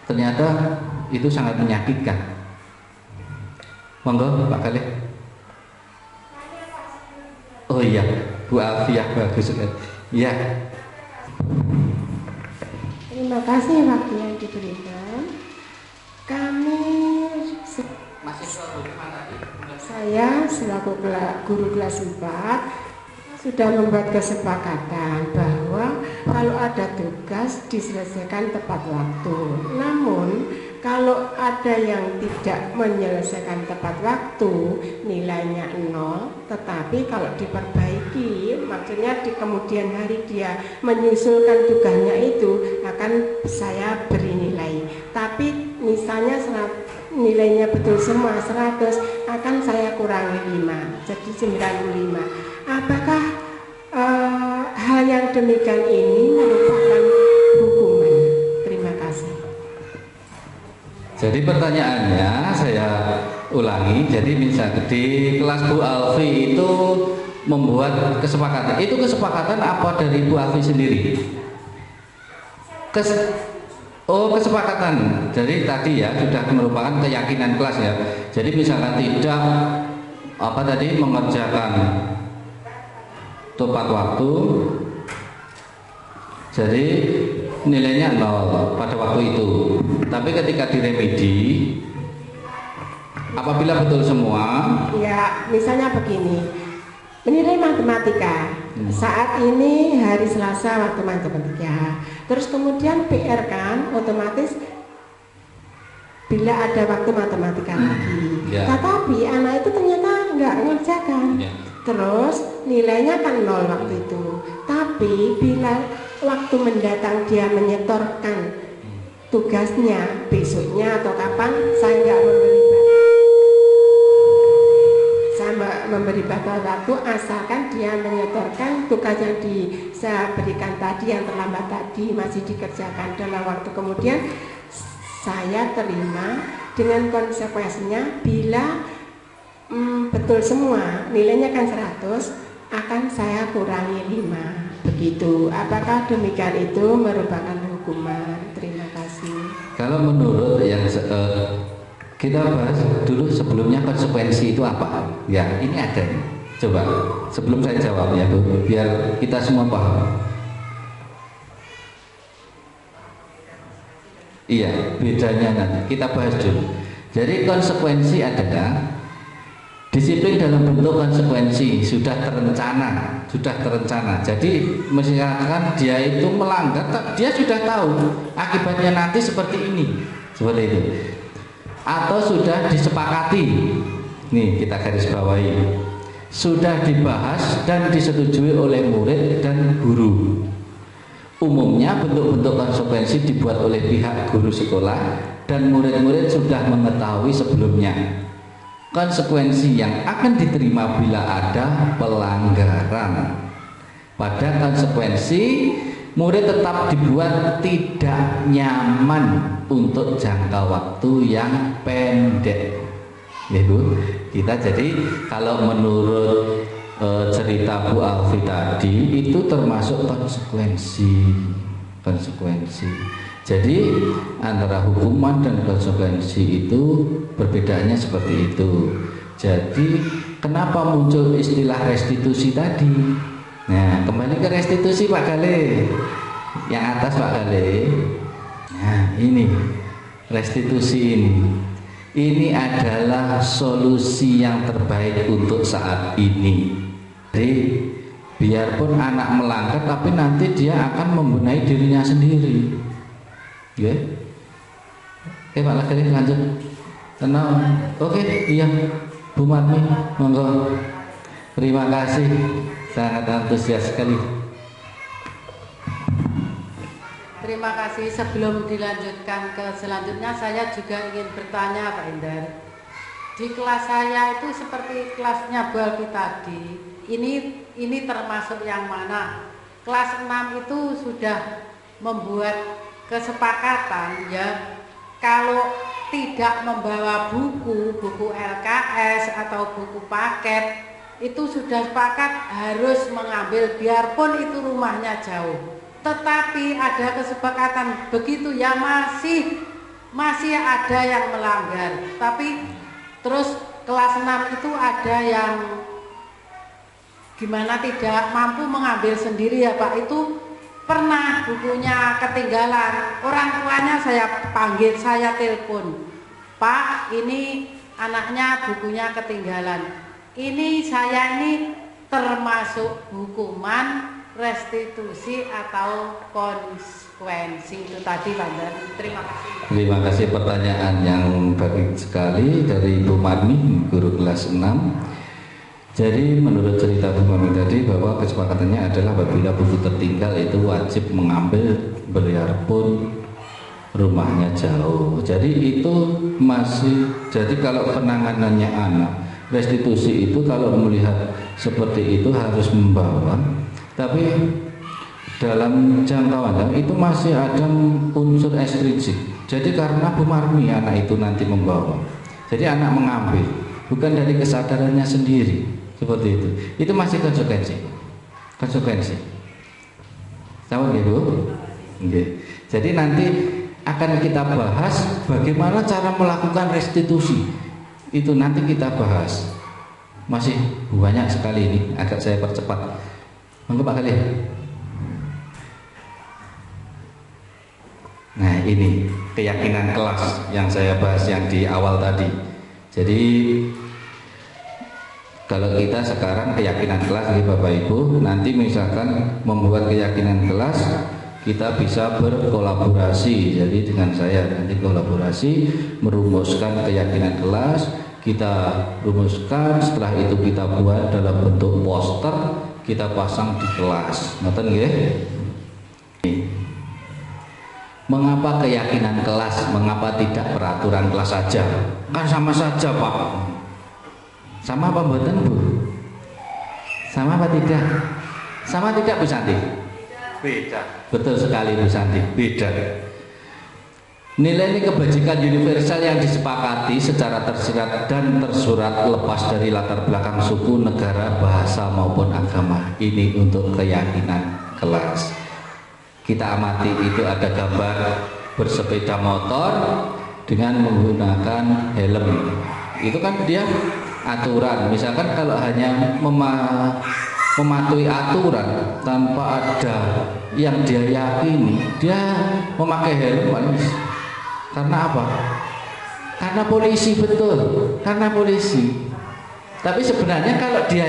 ternyata itu sangat menyakitkan. Monggo Pak Khalid. Oh iya, Bu Alfiah bagus sekali. Iya. Terima kasih waktu yang diberikan. Kami saya selaku guru kelas 4 sudah membuat kesepakatan bahwa kalau ada tugas diselesaikan tepat waktu. Namun kalau ada yang tidak menyelesaikan tepat waktu, nilainya 0, tetapi kalau diperbaiki, maksudnya di kemudian hari dia menyusulkan tugasnya itu, akan saya beri nilai. Tapi misalnya nilainya betul semua 100, akan saya kurangi 5, jadi 95. Apakah hal yang demikian ini merupakan hukuman? Terima kasih. Jadi pertanyaannya saya ulangi. Jadi misalnya di kelas Bu Alfi itu membuat kesepakatan. Itu kesepakatan apa dari Bu Alfi sendiri? Kesepakatan. Jadi tadi ya sudah merupakan keyakinan kelas ya. Jadi misalkan tidak mengerjakan tepat waktu, jadi nilainya 0 pada waktu itu. Tapi ketika diremedi, apabila betul semua, ya misalnya begini, menilai matematika saat ini hari Selasa waktu matematika, terus kemudian PR kan otomatis bila ada waktu matematika lagi, tetapi anak itu ternyata nggak mengerjakan, terus nilainya kan 0 waktu itu. Tapi bila waktu mendatang dia menyetorkan tugasnya besoknya atau kapan, saya nggak memberi batas waktu, asalkan dia menyetorkan tugas yang saya berikan tadi yang terlambat tadi masih dikerjakan dalam waktu kemudian, saya terima dengan konsekuensinya. Bila betul semua nilainya kan 100, akan saya kurangi 5. Begitu. Apakah demikian itu merupakan hukuman? Terima kasih. Kalau menurut yang kita bahas dulu sebelumnya, konsekuensi itu apa? Ya, ini ada. Coba sebelum saya jawab ya Bu, biar kita semua paham. Iya, bedanya nanti kita bahas dulu. Jadi konsekuensi adalah disiplin dalam bentuk konsekuensi, sudah terencana. Jadi misalkan dia itu melanggar, dia sudah tahu akibatnya nanti seperti ini, seperti itu. Atau sudah disepakati, nih kita garis bawahi, sudah dibahas dan disetujui oleh murid dan guru. Umumnya bentuk-bentuk konsekuensi dibuat oleh pihak guru sekolah dan murid-murid sudah mengetahui sebelumnya konsekuensi yang akan diterima bila ada pelanggaran. Pada konsekuensi, murid tetap dibuat tidak nyaman untuk jangka waktu yang pendek. Ya Bu, kita jadi kalau menurut cerita Bu Alfi tadi itu termasuk konsekuensi. Jadi antara hukuman dan konsekuensi itu perbedaannya seperti itu. Jadi kenapa muncul istilah restitusi tadi? Nah, kembali ke restitusi Pak Gale. Yang atas Pak Gale. Nah, ini restitusi ini. Ini adalah solusi yang terbaik untuk saat ini. Jadi biarpun anak melanggar, tapi nanti dia akan membenahi dirinya sendiri. Ya. Oke Pak Lagari, lanjut. Tenang. Oke, iya. Bu Marmi, monggo. Terima kasih. Sangat antusias sekali. Terima kasih. Sebelum dilanjutkan ke selanjutnya, saya juga ingin bertanya Pak Indar. Di kelas saya itu seperti kelasnya Bu Alfi tadi. Ini termasuk yang mana? Kelas 6 itu sudah membuat kesepakatan ya, kalau tidak membawa buku LKS atau buku paket itu sudah sepakat harus mengambil biarpun itu rumahnya jauh. Tetapi ada kesepakatan begitu ya, masih ada yang melanggar. Tapi terus kelas 6 itu ada yang gimana tidak mampu mengambil sendiri ya Pak, itu pernah bukunya ketinggalan, orang tuanya saya panggil, saya telepon, Pak ini anaknya bukunya ketinggalan, ini saya ini termasuk hukuman restitusi atau konsekuensi. Itu tadi Pak Indar. Terima kasih. Terima kasih, pertanyaan yang baik sekali dari Bu Marmi, guru kelas 6. Jadi menurut cerita Bu Mami tadi bahwa kesepakatannya adalah apabila buku tertinggal itu wajib mengambil biarpun rumahnya jauh. Jadi itu masih, jadi kalau penanganannya anak, restitusi itu kalau melihat seperti itu harus membawa, tapi dalam jangka panjang itu masih ada unsur ekstrinsi. Jadi karena Bu Marmi anak itu nanti membawa, jadi anak mengambil bukan dari kesadarannya sendiri. Seperti itu masih konsekuensi. Sama nggih Bu? Nggih. Jadi nanti akan kita bahas bagaimana cara melakukan restitusi. Itu nanti kita bahas. Masih banyak sekali ini, agak saya percepat. Monggo Pak Khalil. Nah, ini keyakinan kelas yang saya bahas yang di awal tadi. Jadi kalau kita sekarang keyakinan kelas nih Bapak Ibu, nanti misalkan membuat keyakinan kelas, kita bisa berkolaborasi. Jadi dengan saya nanti kolaborasi merumuskan keyakinan kelas, kita rumuskan, setelah itu kita buat dalam bentuk poster, kita pasang di kelas. Ngoten nggih? Mengapa keyakinan kelas? Mengapa tidak peraturan kelas saja? Kan sama saja Pak. Sama apa mboten Bu? Sama apa tidak? Sama tidak Bu Santi? Beda. Betul sekali Bu Santi, beda. Nilai kebajikan universal yang disepakati secara tersirat dan tersurat lepas dari latar belakang suku, negara, bahasa maupun agama. Ini untuk keyakinan kelas. Kita amati, itu ada gambar bersepeda motor dengan menggunakan helm. Itu kan dia aturan. Misalkan kalau hanya mematuhi aturan tanpa ada yang dia yakini, dia memakai helm. Karena apa? Karena polisi, betul. Karena polisi. Tapi sebenarnya kalau dia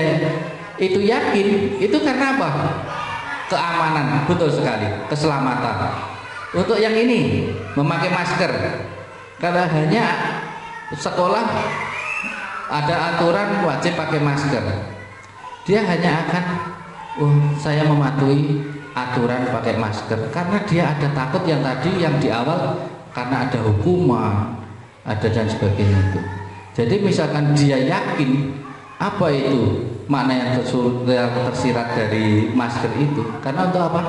itu yakin, itu karena apa? Keamanan, betul sekali. Keselamatan. Untuk yang ini memakai masker, karena hanya sekolah ada aturan wajib pakai masker, dia hanya akan saya mematuhi aturan pakai masker karena dia ada takut yang tadi yang di awal, karena ada hukuman, ada dan sebagainya itu. Jadi misalkan dia yakin apa itu makna yang tersirat dari masker itu, karena untuk apa?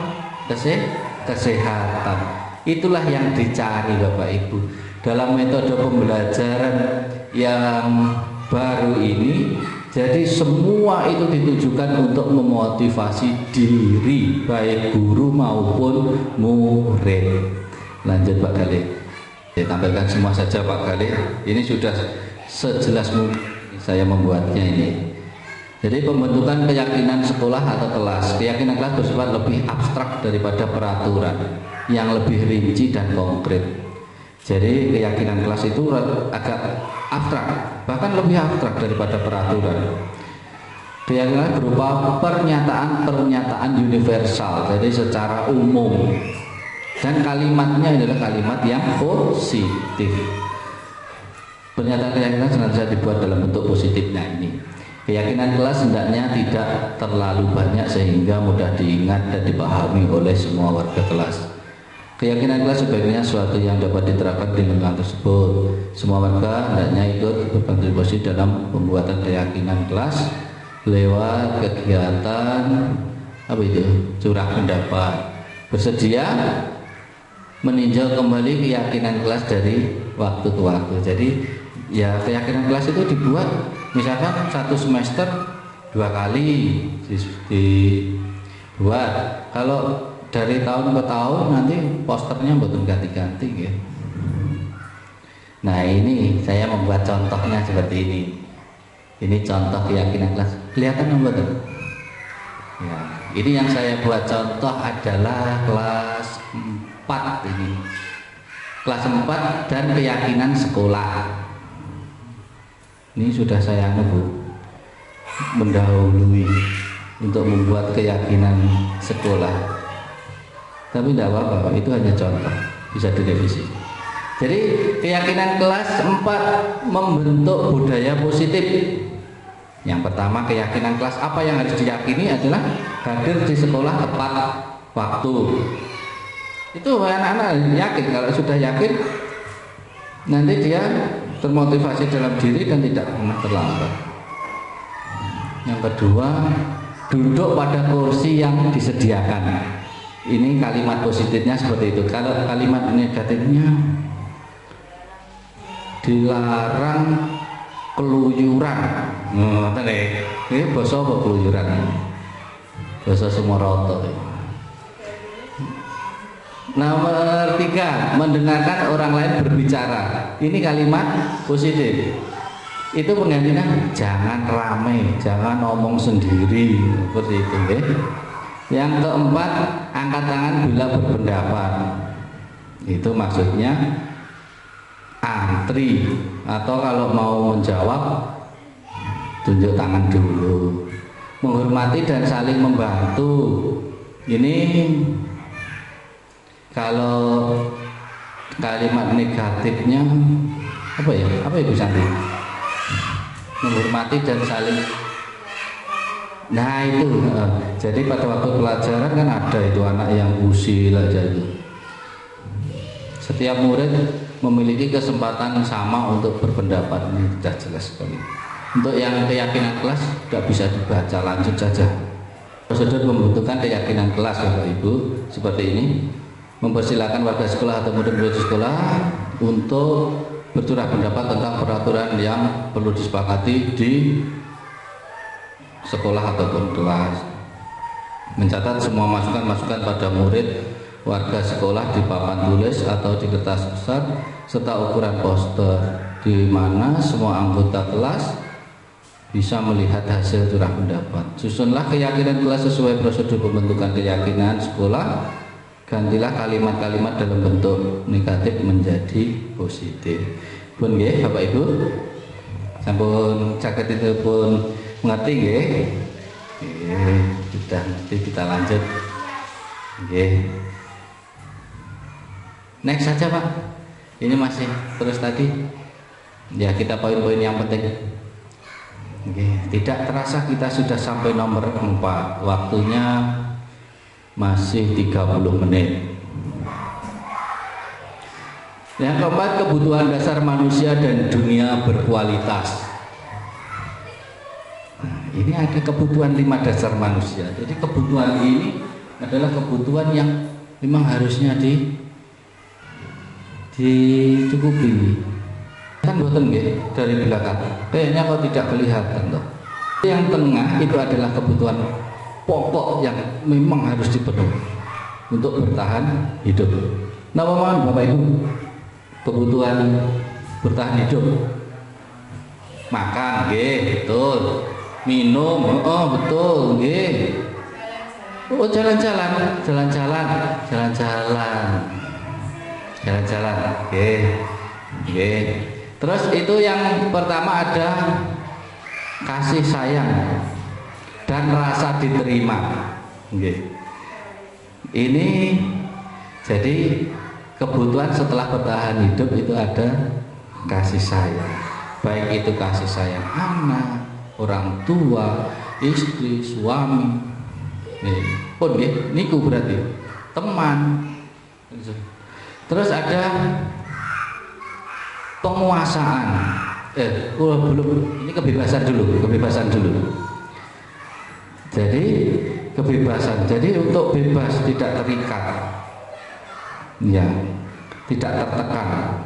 Kesehatan. Itulah yang dicari Bapak Ibu dalam metode pembelajaran yang baru ini. Jadi semua itu ditujukan untuk memotivasi diri baik guru maupun murid. Lanjut Pak Khalil. Saya tampilkan semua saja Pak Khalil. Ini sudah sejelas mungkin saya membuatnya ini. Jadi pembentukan keyakinan sekolah atau kelas. Keyakinan kelas bersifat lebih abstrak daripada peraturan, yang lebih rinci dan konkret. Jadi keyakinan kelas itu agak abstrak, bahkan lebih abstrak daripada peraturan. Keyakinan berupa pernyataan universal, jadi secara umum, dan kalimatnya adalah kalimat yang positif. Pernyataan keyakinan sengaja dibuat dalam bentuk positifnya ini. Keyakinan kelas hendaknya tidak terlalu banyak sehingga mudah diingat dan dipahami oleh semua warga kelas. Keyakinan kelas sebaiknya suatu yang dapat diterapkan di lingkungan tersebut. Semua warga hendaknya ikut berkontribusi dalam pembuatan keyakinan kelas lewat kegiatan curah pendapat. Bersedia meninjau kembali keyakinan kelas dari waktu ke waktu. Jadi ya keyakinan kelas itu dibuat misalkan satu semester 2 kali dibuat. Kalau dari tahun ke tahun nanti posternya betul ganti-ganti ya. Nah ini saya membuat contohnya seperti ini. Ini contoh keyakinan kelas. Kelihatan enggak tuh? Ya, ini yang saya buat contoh adalah kelas 4 ini. Kelas 4 dan keyakinan sekolah. Ini sudah saya mendahului untuk membuat keyakinan sekolah. Tapi tidak apa-apa, itu hanya contoh, bisa direvisi. Jadi keyakinan kelas 4 membentuk budaya positif. Yang pertama, keyakinan kelas apa yang harus diyakini adalah hadir di sekolah tepat waktu. Itu anak-anak yakin, kalau sudah yakin nanti dia termotivasi dalam diri dan tidak pernah terlambat. Yang kedua, duduk pada kursi yang disediakan. Ini kalimat positifnya seperti itu. Kalau kalimat negatifnya, dilarang keluyuran. Ini basa apa keluyuran? Basa Sumoroto. Nomor 3, mendengarkan orang lain berbicara. Ini kalimat positif. Itu penggantinya jangan rame, jangan ngomong sendiri, seperti itu. Yang keempat, angkat tangan bila berpendapat. Itu maksudnya antri, atau kalau mau menjawab tunjuk tangan dulu. Menghormati dan saling membantu. Ini kalau kalimat negatifnya apa ya? Apa Ibu Santi? Menghormati dan saling. Nah itu. Jadi pada waktu pelajaran kan ada itu anak yang usil aja itu. Setiap murid memiliki kesempatan sama untuk berpendapat. Ini sudah jelas sekali. Untuk yang keyakinan kelas tidak bisa dibaca, lanjut saja. Prosedur membutuhkan keyakinan kelas Bapak Ibu seperti ini. Mempersilahkan warga sekolah atau murid-murid sekolah untuk bercurah pendapat tentang peraturan yang perlu disepakati di sekolah ataupun kelas. Mencatat semua masukan-masukan pada murid warga sekolah di papan tulis atau di kertas besar serta ukuran poster, di mana semua anggota kelas bisa melihat hasil curah pendapat. Susunlah keyakinan kelas sesuai prosedur pembentukan keyakinan sekolah. Gantilah kalimat-kalimat dalam bentuk negatif menjadi positif. Pun nggih Bapak Ibu, sampun caket itu pun mengerti nggih? Sudah ngerti, kita lanjut. Nggih. Next saja Pak. Ini masih terus tadi. Ya, kita poin-poin yang penting. Nggih, tidak terasa kita sudah sampai nomor 4. Waktunya masih 30 menit. Yang keempat, kebutuhan dasar manusia dan dunia berkualitas. Nah, ini ada kebutuhan 5 dasar manusia. Jadi kebutuhan ini adalah kebutuhan yang memang harusnya dicukupi. Kan boten nggih dari belakang. Kayaknya kok tidak kelihatan toh. Yang tengah itu adalah kebutuhan pokok yang memang harus dipenuhi untuk bertahan hidup. Nah, mohon Bapak Ibu, kebutuhan bertahan hidup. Makan, nggih, betul. Minum, oh betul, nggih. Oh, jalan-jalan, nggih. Nggih. Terus itu yang pertama ada kasih sayang dan rasa diterima. Ini jadi kebutuhan setelah bertahan hidup itu ada kasih sayang. Baik itu kasih sayang anak, orang tua, istri, suami. Pun niku berarti teman. Terus ada penguasaan. Belum, ini kebebasan dulu. Jadi kebebasan. Jadi untuk bebas, tidak terikat, ya, tidak tertekan.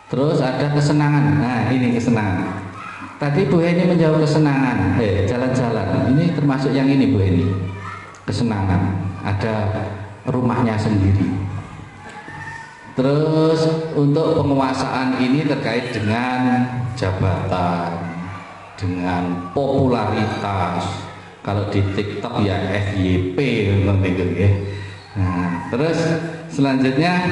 Terus ada kesenangan. Nah, ini kesenangan. Tadi Bu Heni menjawab kesenangan. Jalan-jalan. Ini termasuk yang ini Bu Heni. Kesenangan. Ada rumahnya sendiri. Terus untuk penguasaan ini terkait dengan jabatan, dengan popularitas. Kalau di TikTok ya FYP gitu ya. Nah, terus selanjutnya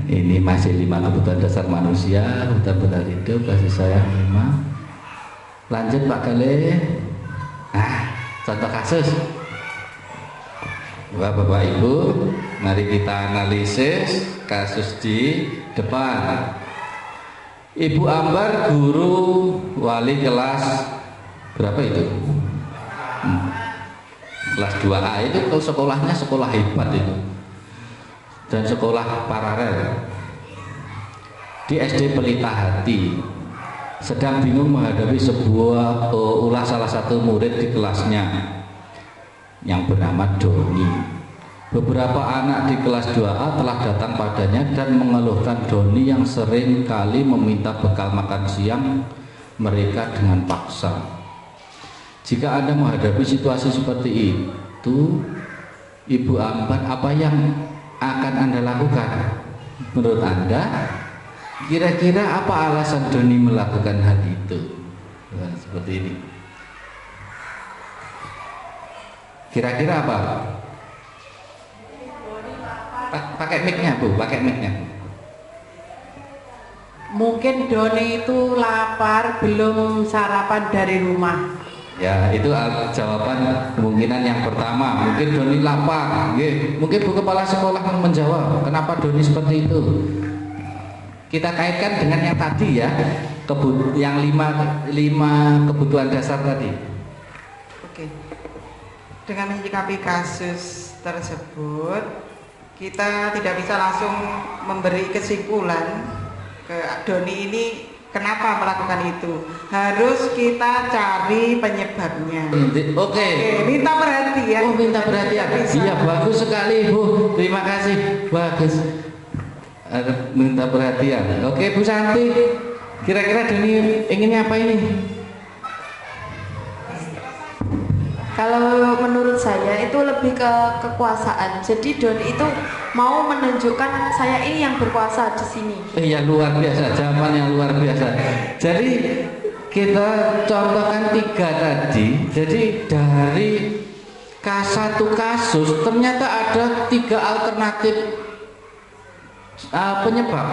ini masih 5 kebutuhan dasar manusia, hutan hidup, kasih sayang 5. Lanjut Pak Gale. Nah, contoh kasus. Bapak Ibu, mari kita analisis kasus di depan. Ibu Ambar guru wali kelas berapa itu? Kelas 2A itu kalau sekolahnya sekolah hebat itu. Dan sekolah paralel di SD Pelita Hati, sedang bingung menghadapi sebuah ulah salah satu murid di kelasnya yang bernama Doni. Beberapa anak di kelas 2A telah datang padanya dan mengeluhkan Doni yang sering kali meminta bekal makan siang mereka dengan paksa. Jika Anda menghadapi situasi seperti itu, Ibu Ambar, apa yang akan Anda lakukan? Menurut Anda, kira-kira apa alasan Doni melakukan hal itu? Nah, seperti ini. Kira-kira apa? Pakai mic-nya Bu, pakai mic-nya. Mungkin Doni itu lapar, belum sarapan dari rumah. Ya, itu jawaban kemungkinan yang pertama. Mungkin Doni lapar. Mungkin Bu Kepala Sekolah menjawab, kenapa Doni seperti itu? Kita kaitkan dengan yang tadi ya, yang 5 kebutuhan dasar tadi. Oke. Dengan menyikapi kasus tersebut, kita tidak bisa langsung memberi kesimpulan ke Doni ini kenapa melakukan itu. Harus kita cari penyebabnya. Oke, minta perhatian. Oh, minta perhatian. Iya, bagus sekali Bu. Terima kasih. Bagus. Minta perhatian. Oke, Bu Santi. Kira-kira Doni inginnya apa ini? Kalau menurut saya itu lebih ke kekuasaan. Jadi Doni itu mau menunjukkan saya ini yang berkuasa di sini. Iya, luar biasa, zaman yang luar biasa. Jadi kita contohkan 3 tadi. Jadi dari satu kasus ternyata ada 3 alternatif penyebab.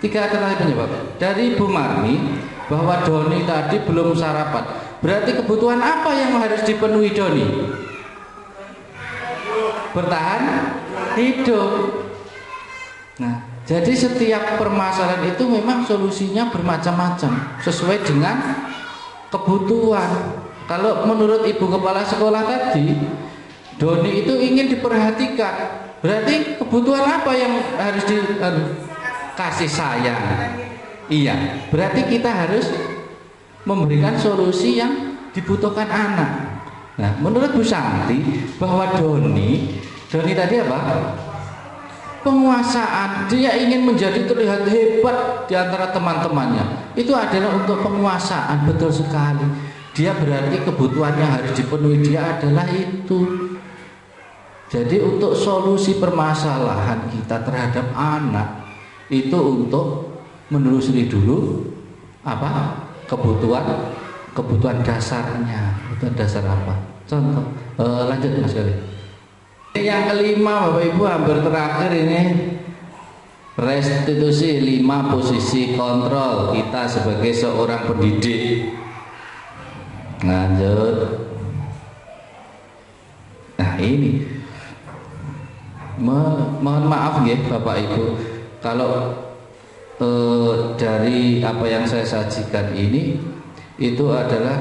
3 alternatif penyebab. Dari Bu Marni bahwa Doni tadi belum sarapan. Berarti kebutuhan apa yang harus dipenuhi Doni? Bertahan hidup. Nah, jadi setiap permasalahan itu memang solusinya bermacam-macam sesuai dengan kebutuhan. Kalau menurut Ibu Kepala Sekolah tadi, Doni itu ingin diperhatikan. Berarti kebutuhan apa yang harus kasih sayang? Iya, berarti kita harus memberikan solusi yang dibutuhkan anak. Nah, menurut Bu Santi bahwa Doni tadi apa? Penguasaan. Dia ingin menjadi terlihat hebat di antara teman-temannya. Itu adalah untuk penguasaan, betul sekali. Dia berarti kebutuhan yang harus dipenuhi dia adalah itu. Jadi untuk solusi permasalahan kita terhadap anak itu untuk menelusuri dulu apa? kebutuhan dasarnya. Kebutuhan dasar apa? Contoh, lanjut Mas Gali. Yang kelima Bapak Ibu, hampir terakhir ini, restitusi 5 posisi kontrol kita sebagai seorang pendidik. Lanjut. Nah ini, mohon maaf ya Bapak Ibu, kalau dari apa yang saya sajikan ini itu adalah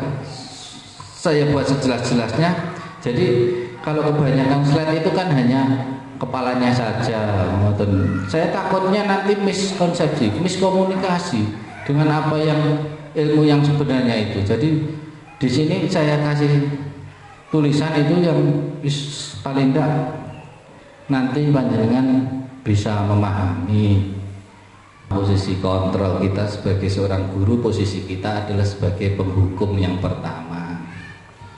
saya buat sejelas-jelasnya. Jadi kalau kebanyakan slide itu kan hanya kepalanya saja. Saya takutnya nanti miskonsepsi, miskomunikasi dengan apa yang ilmu yang sebenarnya itu. Jadi di sini saya kasih tulisan itu yang paling tidak nanti panjenengan bisa memahami. Posisi kontrol kita sebagai seorang guru, posisi kita adalah sebagai penghukum yang pertama.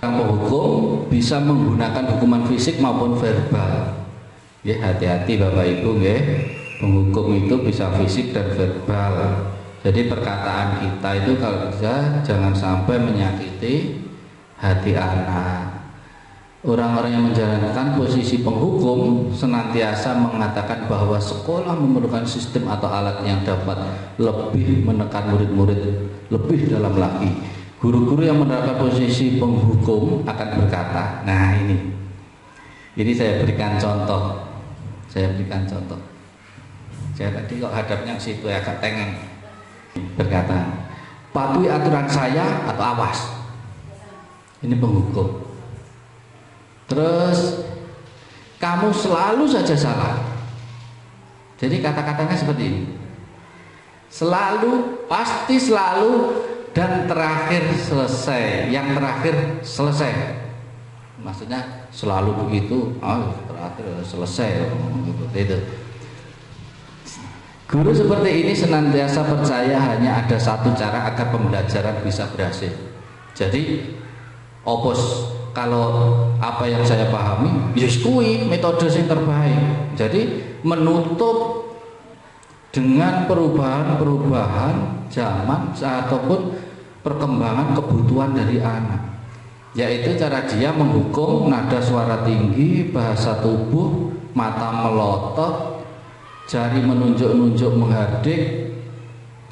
Penghukum bisa menggunakan hukuman fisik maupun verbal. Ya, hati-hati Bapak Ibu nggih. Penghukum itu bisa fisik dan verbal. Jadi perkataan kita itu kalau bisa jangan sampai menyakiti hati anak. Orang-orang yang menjalankan posisi penghukum senantiasa mengatakan bahwa sekolah memerlukan sistem atau alat yang dapat lebih menekan murid-murid lebih dalam lagi. Guru-guru yang menerapkan posisi penghukum akan berkata, nah ini saya berikan contoh. Saya tadi kok hadapnya ke situ agak tengeng. Berkata, patuhi aturan saya atau awas. Ini penghukum. Terus kamu selalu saja salah. Jadi kata-katanya seperti ini. Selalu, pasti selalu, dan terakhir selesai. Yang terakhir selesai. Maksudnya selalu begitu, terakhir selesai. Itu. Guru seperti ini senantiasa percaya hanya ada satu cara agar pembelajaran bisa berhasil. Jadi opos kalau apa yang saya pahami, yes kuwi metode yang terbaik. Jadi menutup dengan perubahan-perubahan zaman ataupun perkembangan kebutuhan dari anak, yaitu cara dia menghukum, nada suara tinggi, bahasa tubuh, mata melotot, jari menunjuk-nunjuk menghardik.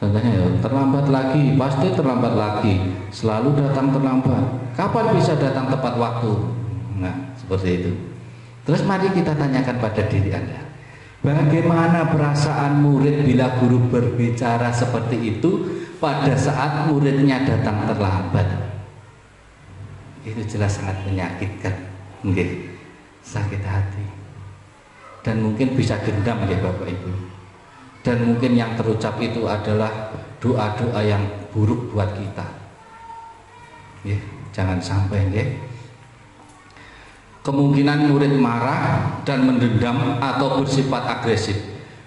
Contohnya ya, terlambat lagi, pasti terlambat lagi, selalu datang terlambat. Kapan bisa datang tepat waktu? Nah, seperti itu. Terus mari kita tanyakan pada diri Anda, bagaimana perasaan murid bila guru berbicara seperti itu pada saat muridnya datang terlambat? Itu jelas sangat menyakitkan, sakit hati, dan mungkin bisa dendam ya Bapak Ibu. Dan mungkin yang terucap itu adalah doa-doa yang buruk buat kita. Ya, jangan sampai ya. Kemungkinan murid marah dan mendendam atau bersifat agresif.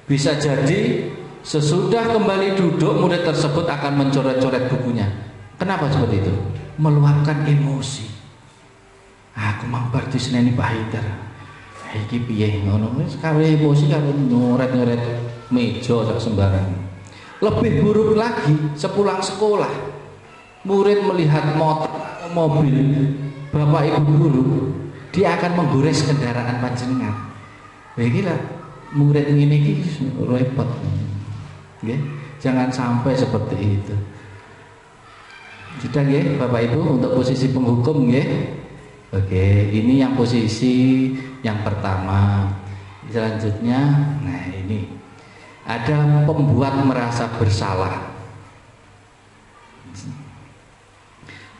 Bisa jadi sesudah kembali duduk murid tersebut akan mencoret-coret bukunya. Kenapa seperti itu? Meluapkan emosi. Aku mau berarti seneni Pak Haidar. Iki piye ngono wis kabeh emosi karo nyoret-nyoret meja sak sembarang. Lebih buruk lagi, sepulang sekolah murid melihat mobil Bapak Ibu guru, dia akan menggores kendaraan panjenengan. Iki lah murid ngene iki repot. Nggih, jangan sampai seperti itu. Sudah nggih Bapak Ibu untuk posisi penghukum nggih. Oke, ini yang posisi yang pertama. Selanjutnya, nah ini ada pembuat merasa bersalah.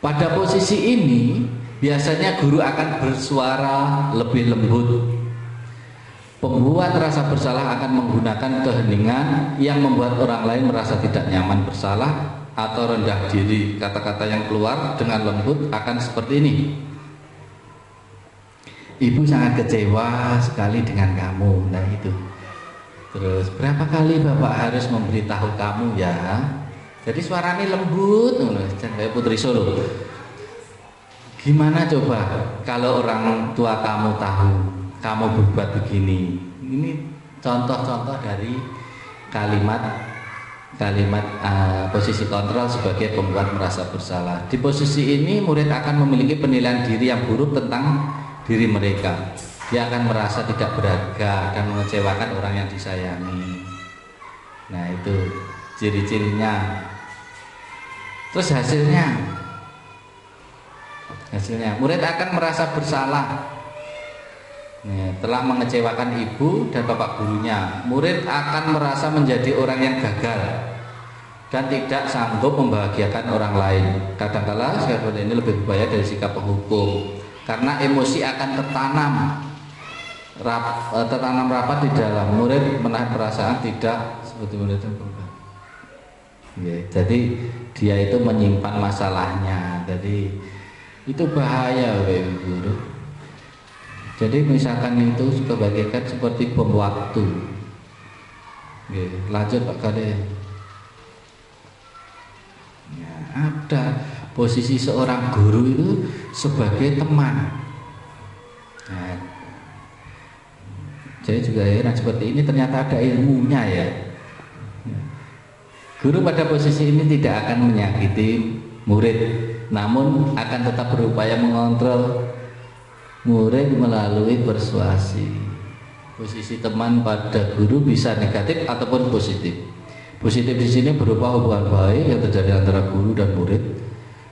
Pada posisi ini biasanya guru akan bersuara lebih lembut. Pembuat rasa bersalah akan menggunakan keheningan yang membuat orang lain merasa tidak nyaman bersalah atau rendah diri. Kata-kata yang keluar dengan lembut akan seperti ini. Ibu sangat kecewa sekali dengan kamu. Nah itu. Terus berapa kali Bapak harus memberitahu kamu ya? Jadi suaranya lembut, kayak Putri Solo. Gimana coba kalau orang tua kamu tahu kamu berbuat begini? Ini contoh-contoh dari kalimat posisi kontrol sebagai pembuat merasa bersalah. Di posisi ini murid akan memiliki penilaian diri yang buruk tentang diri mereka. Dia akan merasa tidak berharga dan mengecewakan orang yang disayangi. Nah itu ciri-cirinya. Terus hasilnya murid akan merasa bersalah. Telah mengecewakan ibu dan bapak gurunya. Murid akan merasa menjadi orang yang gagal dan tidak sanggup membahagiakan orang lain. Kadang-kala seperti ini lebih berbahaya dari sikap penghukum, karena emosi akan tertanam rapat di dalam. Murid menahan perasaan tidak seperti murid terbuka. Jadi dia itu menyimpan masalahnya. Jadi itu bahaya guru. Jadi misalkan itu sebagian seperti bom waktu. Lanjut Pak Kade. Ya, ada posisi seorang guru itu sebagai teman. Nah, Saya juga heran seperti ini, ternyata ada ilmunya ya. Guru pada posisi ini tidak akan menyakiti murid, namun akan tetap berupaya mengontrol murid melalui persuasi. Posisi teman pada guru bisa negatif ataupun positif. Positif di sini berupa hubungan baik yang terjadi antara guru dan murid.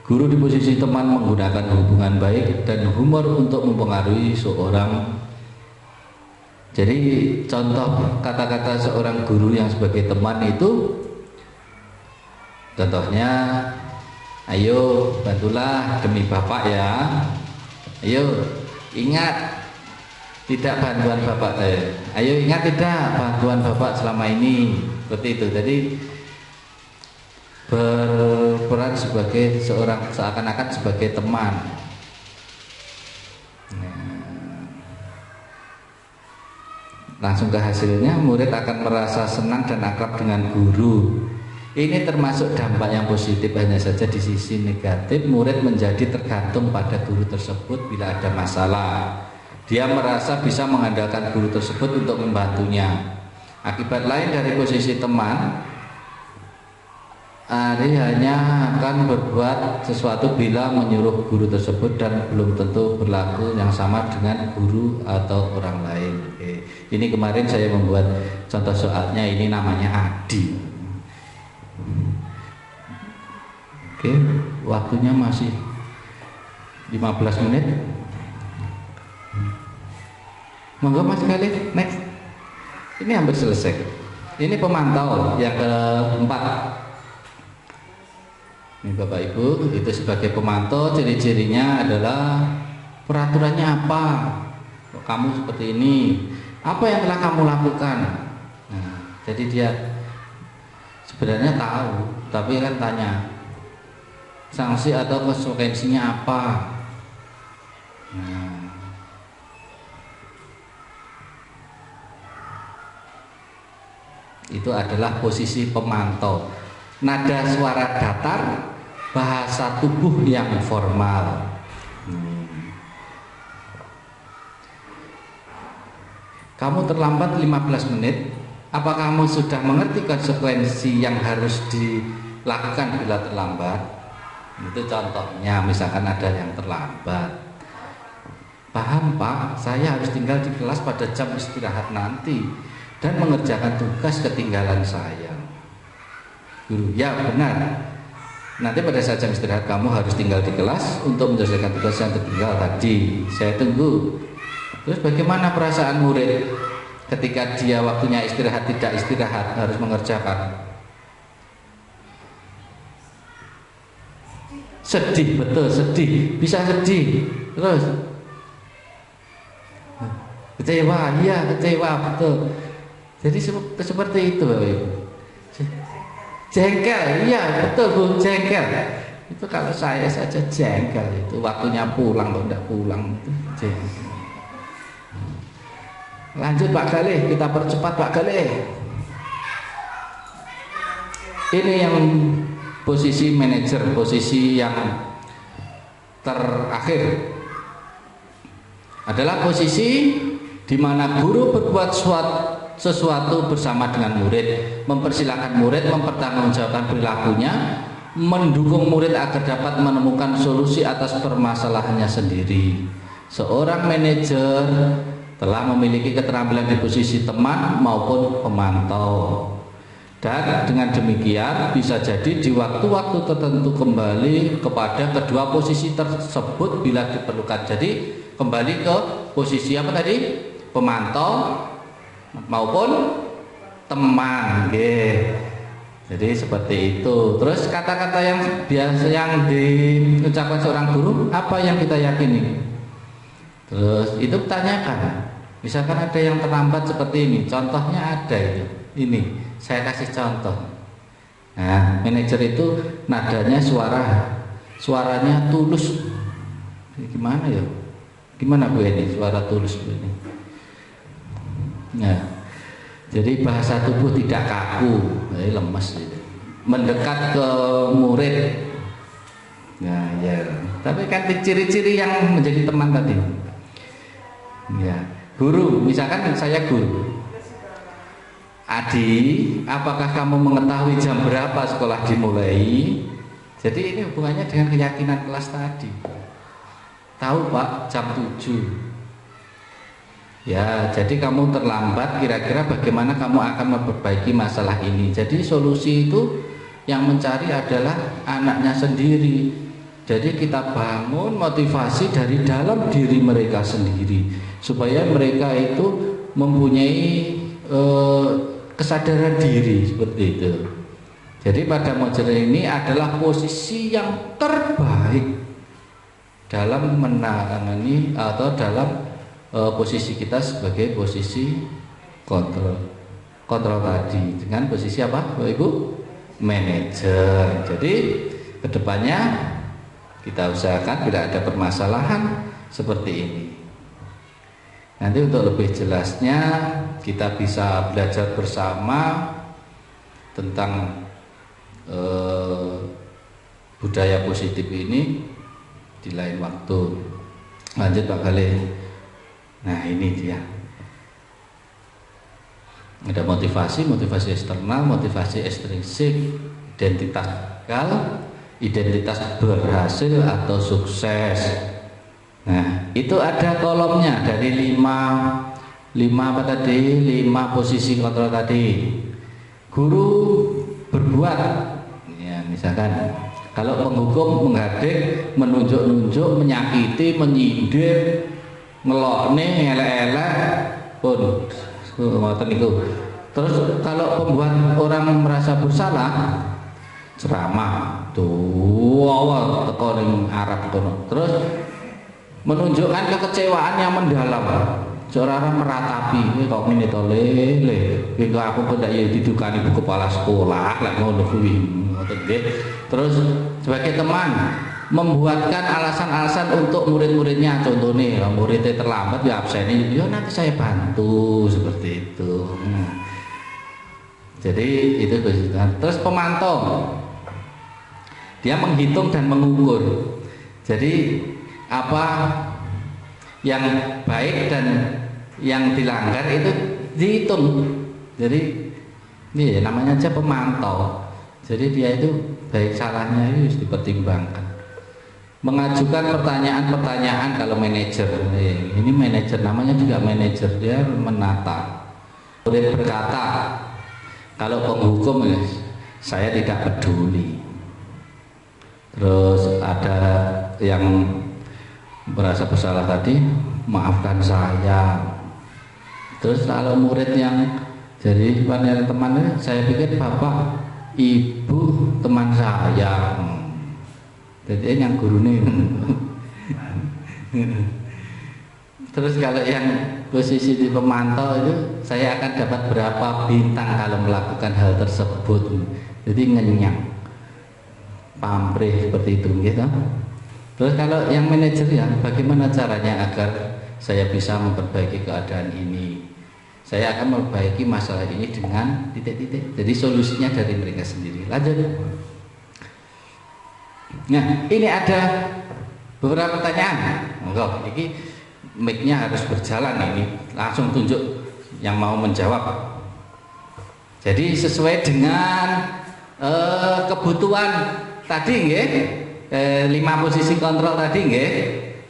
Guru di posisi teman menggunakan hubungan baik dan humor untuk mempengaruhi seorang. Jadi contoh kata-kata seorang guru yang sebagai teman itu, contohnya, ayo bantulah demi bapak ya, ayo ingat tidak bantuan bapak saya, ayo ingat tidak bantuan bapak selama ini, seperti itu. Jadi berperan sebagai seorang, seakan-akan sebagai teman. Langsung ke hasilnya, murid akan merasa senang dan akrab dengan guru. Ini termasuk dampak yang positif, hanya saja di sisi negatif murid menjadi tergantung pada guru tersebut bila ada masalah. Dia merasa bisa mengandalkan guru tersebut untuk membantunya. Akibat lain dari posisi teman, dia hanya akan berbuat sesuatu bila menyuruh guru tersebut dan belum tentu berlaku yang sama dengan guru atau orang lain. Oke. Ini kemarin saya membuat contoh soalnya, ini namanya Adi. Oke, waktunya masih 15 menit. Monggo Mas Khalid, next. Ini hampir selesai. Ini pemantau yang keempat. Ini Bapak Ibu, itu sebagai pemantau ciri-cirinya adalah peraturannya apa? Kamu seperti ini. Apa yang telah kamu lakukan? Nah, jadi dia sebenarnya tahu, tapi kan tanya sanksi atau konsekuensinya apa? Nah, itu adalah posisi pemantau. Nada suara datar, bahasa tubuh yang formal. Kamu terlambat 15 menit. Apa kamu sudah mengerti konsekuensi yang harus dilakukan bila terlambat? Itu contohnya, misalkan ada yang terlambat. Paham Pak, saya harus tinggal di kelas pada jam istirahat nanti dan mengerjakan tugas ketinggalan saya. Guru, ya benar. Nanti pada saat jam istirahat kamu harus tinggal di kelas untuk menyelesaikan tugas yang tertinggal tadi. Saya tunggu. Terus bagaimana perasaan murid ketika dia waktunya istirahat tidak istirahat harus mengerjakan? Sedih, betul sedih, bisa sedih. Terus kecewa, iya kecewa, betul. Jadi seperti itu Bapak Ibu. Jengkel, iya betul Bu, jengkel. Itu kalau saya saja jengkel, itu waktunya pulang kok tidak pulang, itu jengkel. Lanjut Pak Galih, kita percepat Pak Galih. Ini yang posisi manajer, posisi yang terakhir adalah posisi di mana guru berbuat sesuatu bersama dengan murid, mempersilahkan murid mempertanggungjawabkan perilakunya, mendukung murid agar dapat menemukan solusi atas permasalahannya sendiri. Seorang manajer telah memiliki keterampilan di posisi teman maupun pemantau, dan dengan demikian bisa jadi di waktu-waktu tertentu kembali kepada kedua posisi tersebut bila diperlukan. Jadi kembali ke posisi apa tadi? Pemantau maupun teman. Jadi seperti itu. Terus kata-kata yang biasa yang diucapkan seorang guru, apa yang kita yakini? Terus itu tanyakan, misalkan ada yang terlambat seperti ini, contohnya ada itu. Ini saya kasih contoh. Nah, manajer itu nadanya suaranya tulus. Gimana ya? Gimana Bu ini suara tulus Bu ini? Nah, jadi bahasa tubuh tidak kaku, lemes gitu. Mendekat ke murid. Nah, ya. Tapi kan ciri-ciri yang menjadi teman tadi. Ya, Guru, misalkan saya guru. Adi, apakah kamu mengetahui jam berapa sekolah dimulai? Jadi ini hubungannya dengan keyakinan kelas tadi. Tahu Pak, jam 7. Ya, jadi kamu terlambat, kira-kira bagaimana kamu akan memperbaiki masalah ini. Jadi solusi itu yang mencari adalah anaknya sendiri. Jadi kita bangun motivasi dari dalam diri mereka sendiri, supaya mereka itu mempunyai kesadaran diri seperti itu. Jadi pada model ini adalah posisi yang terbaik dalam menangani atau dalam posisi kita sebagai posisi kontrol tadi, dengan posisi apa Bapak Ibu? Manajer. Jadi kedepannya kita usahakan tidak ada permasalahan seperti ini. Nanti untuk lebih jelasnya kita bisa belajar bersama tentang budaya positif ini di lain waktu. Lanjut Pak Khalil. Nah ini dia. Ada motivasi eksternal, motivasi ekstrinsik, identitas gagal, identitas berhasil atau sukses. Nah, itu ada kolomnya dari 5 posisi kontrol tadi. Guru berbuat, ya misalkan kalau penghukum menghadik, menunjuk-nunjuk, menyakiti, menyindir, ngelokne, ngelek-elek pun ngoten niku. Terus kalau pembuat orang merasa bersalah, ceramah tuh awal teko ning Arab kono. Terus menunjukkan kekecewaan yang mendalam. Seorang meratapi, ini kok ngene to lele. Iki aku kok ndak ya didukani bu kepala sekolah lek ngono kuwi. Ngoten nggih. Terus sebagai teman membuatkan alasan-alasan untuk murid-muridnya, contohnya muridnya terlambat ya absen, ya nanti saya bantu seperti itu. Jadi itu terus pemantau, dia menghitung dan mengukur. Jadi apa yang baik dan yang dilanggar itu dihitung. Jadi ini namanya aja pemantau. Jadi dia itu baik salahnya itu harus dipertimbangkan. Mengajukan pertanyaan-pertanyaan kalau manajer, ini manajer namanya juga manajer, dia menata. Murid berkata, kalau penghukum ya, saya tidak peduli. Terus ada yang merasa bersalah tadi, maafkan saya. Terus kalau murid yang jadi teman, saya pikir bapak, ibu, teman saya. Jadi yang guru nih. Terus kalau yang posisi di pemantau itu, saya akan dapat berapa bintang kalau melakukan hal tersebut. Jadi ngenyang, pamrih seperti itu, gitu. Terus kalau yang manajer ya, bagaimana caranya agar saya bisa memperbaiki keadaan ini? Saya akan memperbaiki masalah ini dengan titik-titik. Jadi solusinya dari mereka sendiri. Lanjut. Nah, ini ada beberapa pertanyaan. Enggak, ini mic-nya harus berjalan ini. Langsung tunjuk yang mau menjawab. Jadi sesuai dengan kebutuhan tadi nggih. 5 posisi kontrol tadi nggih.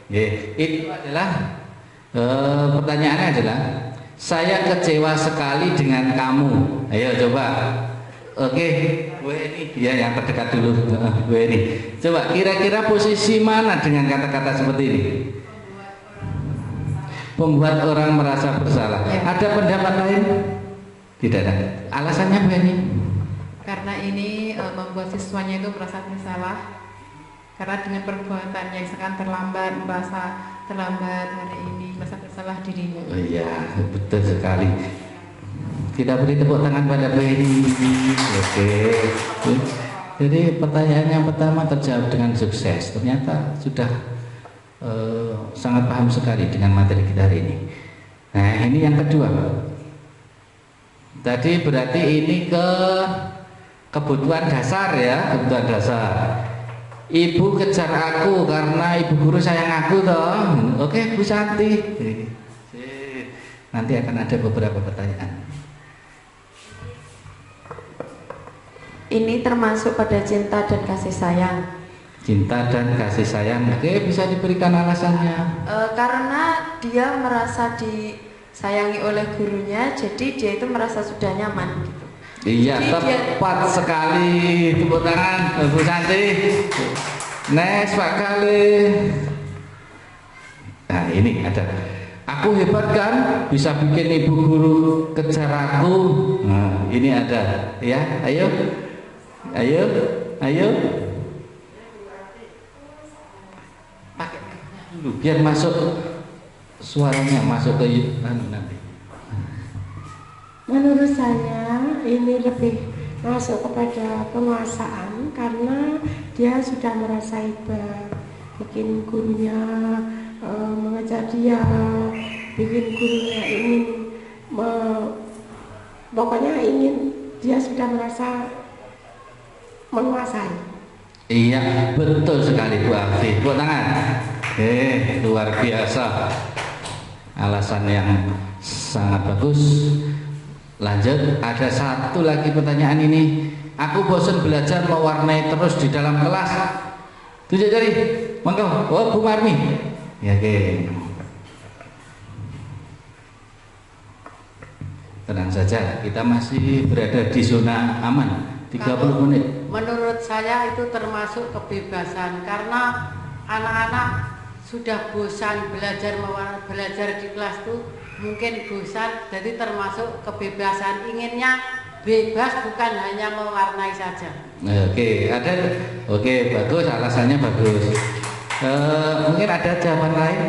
Nggih. Itu adalah pertanyaannya adalah saya kecewa sekali dengan kamu. Ayo coba. Oke, Bu Eni, ya yang terdekat dulu, Bu Eni. Coba kira-kira posisi mana dengan kata-kata seperti ini? Membuat orang merasa bersalah. Ya. Ada pendapat lain? Tidak ada. Alasannya Bu Eni? Karena ini membuat siswanya itu merasa bersalah. Karena dengan perbuatannya misalkan merasa terlambat hari ini, merasa bersalah dirinya. Oh iya, betul sekali. Kita beri tepuk tangan pada Bu Eni. Oke. Jadi pertanyaan yang pertama terjawab dengan sukses. Ternyata sudah sangat paham sekali dengan materi kita hari ini. Nah, ini yang kedua. Tadi berarti ini kebutuhan dasar ya, kebutuhan dasar. Ibu kejar aku karena ibu guru sayang aku toh. Oke, Bu Santi. Nanti akan ada beberapa pertanyaan. Ini termasuk pada cinta dan kasih sayang. Cinta dan kasih sayang, oke, bisa diberikan alasannya. Karena dia merasa disayangi oleh gurunya, jadi dia itu merasa sudah nyaman gitu. Iya, Jadi tepat sekali. Tepuk tangan Bu Santi. Next Pak Kali. Nah ini ada. Aku hebat kan, bisa bikin ibu guru kejar aku. Nah ini ada, ya. Ayo, ayo, ayo. Pakai dulu biar masuk suaranya masuk ke nanti. Menurut saya ini lebih masuk kepada penguasaan karena dia sudah merasa hebat, bikin gurunya mengejar dia, bikin gurunya ingin pokoknya ingin, dia sudah merasa menguasai. Iya, betul sekali Bu Afi. Tepuk tangan. Luar biasa. Alasan yang sangat bagus. Lanjut, ada satu lagi pertanyaan ini. Aku bosan belajar mewarnai terus di dalam kelas. Tunjuk jari. Monggo. Oh, Bu Marmi. Ya, oke. Tenang saja, kita masih berada di zona aman. 30 menit. Menurut saya itu termasuk kebebasan karena anak-anak sudah bosan belajar di kelas tuh mungkin bosan, jadi termasuk kebebasan, inginnya bebas bukan hanya mewarnai saja. Oke, ada. Oke, bagus, alasannya bagus. Mungkin ada jawaban lain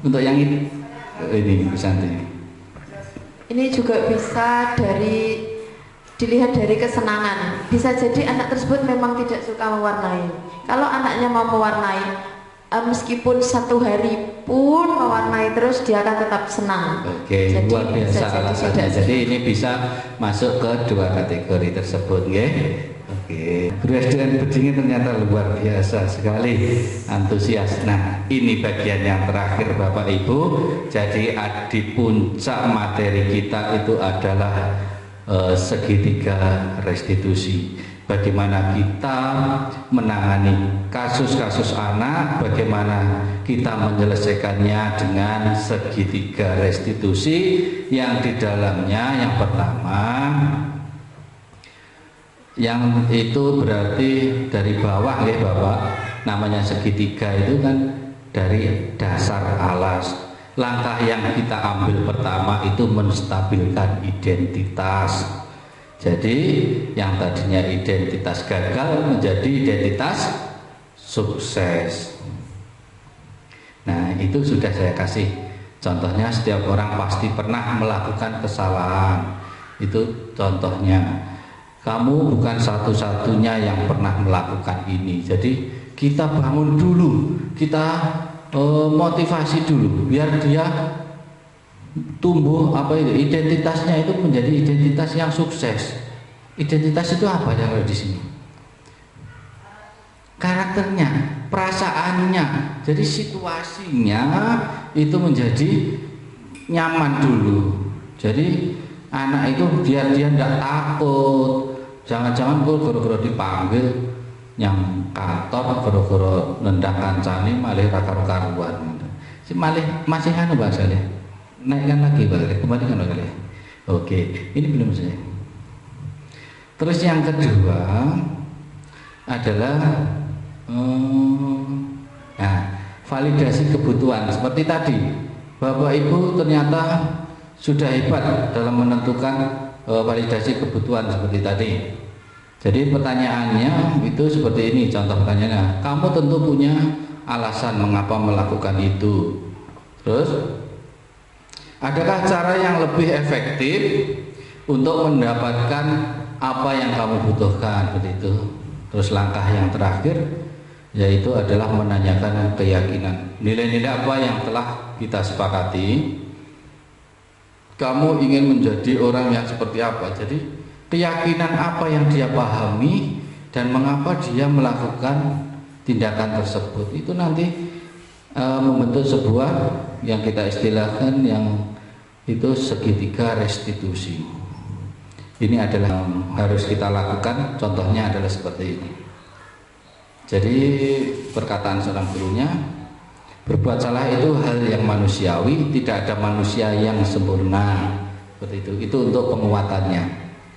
untuk yang ini. Ini Bu Santi. Ini juga bisa dilihat dari kesenangan. Bisa jadi anak tersebut memang tidak suka mewarnai. Kalau anaknya mau mewarnai, meskipun 1 hari pun mewarnai terus, dia akan tetap senang. Oke, jadi, luar biasa alasannya. Jadi ini bisa masuk ke 2 kategori tersebut, nggih. Oke, Guru SDN Bedingin ternyata luar biasa sekali, antusias. Nah, ini bagian yang terakhir Bapak Ibu. Jadi di puncak materi kita itu adalah segitiga restitusi. Bagaimana kita menangani kasus-kasus anak, bagaimana kita menyelesaikannya dengan segitiga restitusi yang di dalamnya yang pertama, yang itu berarti dari bawah ya Bapak, namanya segitiga itu kan dari dasar alas. Langkah yang kita ambil pertama itu menstabilkan identitas. Jadi yang tadinya identitas gagal menjadi identitas sukses. Nah itu sudah saya kasih contohnya, setiap orang pasti pernah melakukan kesalahan. Itu contohnya. Kamu bukan satu-satunya yang pernah melakukan ini. Jadi kita bangun dulu, kita motivasi dulu biar dia tumbuh identitasnya itu menjadi identitas yang sukses. Identitas itu apa yang ada di sini? Karakternya, perasaannya. Jadi situasinya itu menjadi nyaman dulu. Jadi anak itu biar dia tidak takut. Jangan-jangan gara-gara dipanggil yang kantor, gara-gara nendang kancane malah karuan. Si malih masih anu bahasa ya. Naikkan lagi balik, kembalikan lagi. Oke, ini belum saya. Terus yang kedua adalah validasi kebutuhan. Seperti tadi, Bapak Ibu ternyata sudah hebat dalam menentukan validasi kebutuhan seperti tadi. Jadi pertanyaannya itu seperti ini, contoh pertanyaannya. Kamu tentu punya alasan mengapa melakukan itu. Terus adakah cara yang lebih efektif untuk mendapatkan apa yang kamu butuhkan, seperti itu. Terus langkah yang terakhir yaitu adalah menanyakan keyakinan. Nilai-nilai apa yang telah kita sepakati? Kamu ingin menjadi orang yang seperti apa? Jadi keyakinan apa yang dia pahami dan mengapa dia melakukan tindakan tersebut, itu nanti membentuk sebuah yang kita istilahkan yang itu segitiga restitusi. Ini adalah yang harus kita lakukan. Contohnya adalah seperti ini. Jadi perkataan seorang gurunya, berbuat salah itu hal yang manusiawi, tidak ada manusia yang sempurna. Seperti itu. Itu untuk penguatannya,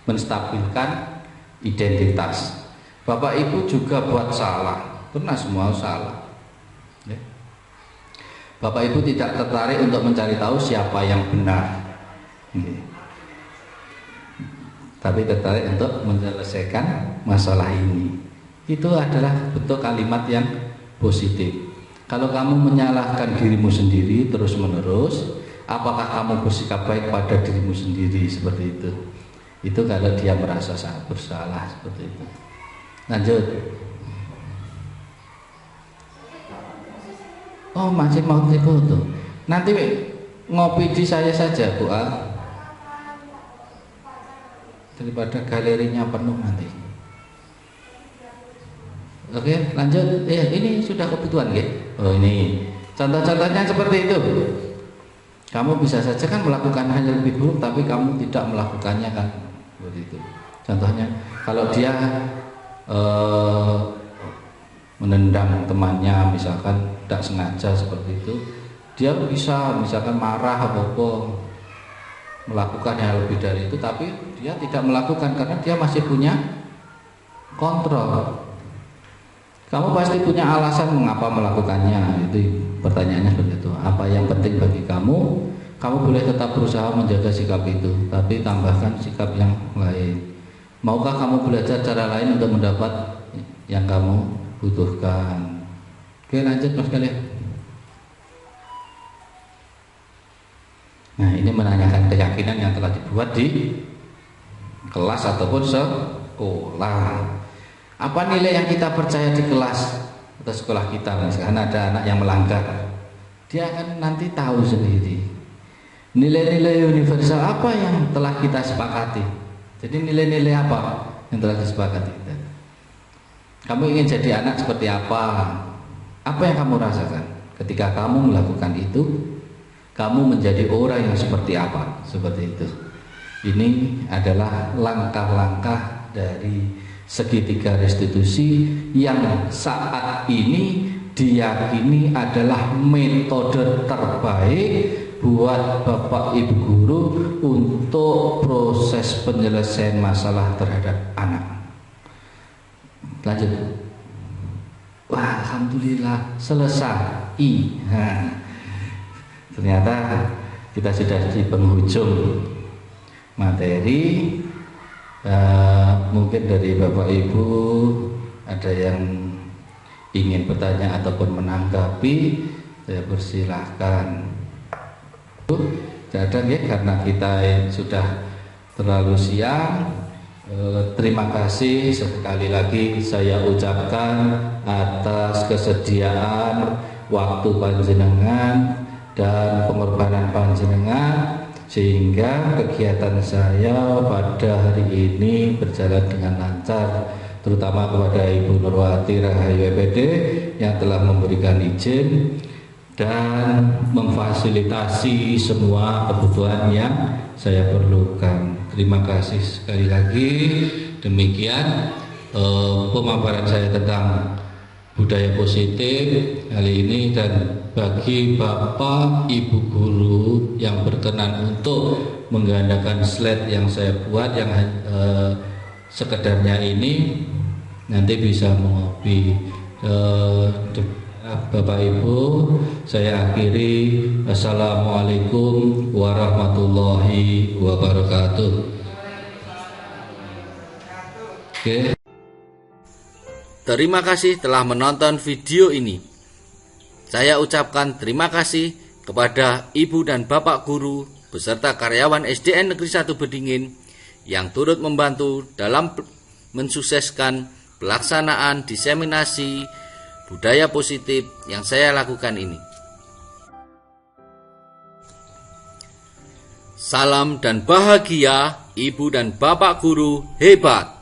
menstabilkan identitas. Bapak Ibu juga buat salah, pernah semua salah. Bapak Ibu tidak tertarik untuk mencari tahu siapa yang benar, tapi tertarik untuk menyelesaikan masalah ini. Itu adalah bentuk kalimat yang positif. Kalau kamu menyalahkan dirimu sendiri terus-menerus, apakah kamu bersikap baik pada dirimu sendiri? Seperti itu. Itu kalau dia merasa sangat bersalah, seperti itu. Lanjut. Oh, masih mau foto. Nanti ngopi di saya saja, Bu Al. Daripada galerinya penuh nanti. Oke, lanjut. Ini sudah kebutuhan, ya? Oh, ini. Contoh-contohnya seperti itu. Kamu bisa saja kan melakukan hal yang lebih buruk, tapi kamu tidak melakukannya kan, seperti itu. Contohnya, kalau dia menendang temannya, misalkan tidak sengaja seperti itu, dia bisa misalkan marah apa melakukan yang lebih dari itu, tapi dia tidak melakukan karena dia masih punya kontrol. Kamu pasti punya alasan mengapa melakukannya. Itu pertanyaannya seperti itu. Apa yang penting bagi kamu? Kamu boleh tetap berusaha menjaga sikap itu, tapi tambahkan sikap yang lain. Maukah kamu belajar cara lain untuk mendapat yang kamu butuhkan? Oke, lanjut Mas kalian. Nah, ini menanyakan keyakinan yang telah dibuat di kelas ataupun sekolah. Apa nilai yang kita percaya di kelas atau sekolah kita? Misalkan ada anak yang melanggar, dia akan nanti tahu sendiri nilai-nilai universal apa yang telah kita sepakati. Jadi nilai-nilai apa yang telah disepakati kita? Kamu ingin jadi anak seperti apa? Apa yang kamu rasakan ketika kamu melakukan itu? Kamu menjadi orang yang seperti apa? Seperti itu. Ini adalah langkah-langkah dari segitiga restitusi yang saat ini diyakini adalah metode terbaik buat Bapak Ibu guru untuk proses penyelesaian masalah terhadap anak. Lanjut. Wah, alhamdulillah selesai. Ternyata kita sudah di penghujung materi. Mungkin dari Bapak Ibu ada yang ingin bertanya ataupun menanggapi, saya persilahkan. Tidak ada ya, karena kita sudah terlalu siang. Terima kasih sekali lagi saya ucapkan atas kesediaan waktu panjenengan dan pengorbanan panjenengan, sehingga kegiatan saya pada hari ini berjalan dengan lancar, terutama kepada Ibu Nurwati Rahayu EPD yang telah memberikan izin dan memfasilitasi semua kebutuhan yang saya perlukan. Terima kasih sekali lagi. Demikian pemaparan saya tentang budaya positif kali ini, dan bagi Bapak Ibu guru yang berkenan untuk menggandakan slide yang saya buat yang sekedarnya ini, nanti bisa mengopi. Bapak Ibu, saya akhiri. Assalamualaikum warahmatullahi wabarakatuh. Oke. Terima kasih telah menonton video ini. Saya ucapkan terima kasih kepada Ibu dan Bapak guru beserta karyawan SDN Negeri 1 Bedingin yang turut membantu dalam mensukseskan pelaksanaan diseminasi budaya positif yang saya lakukan ini. Salam dan bahagia, Ibu dan Bapak guru hebat.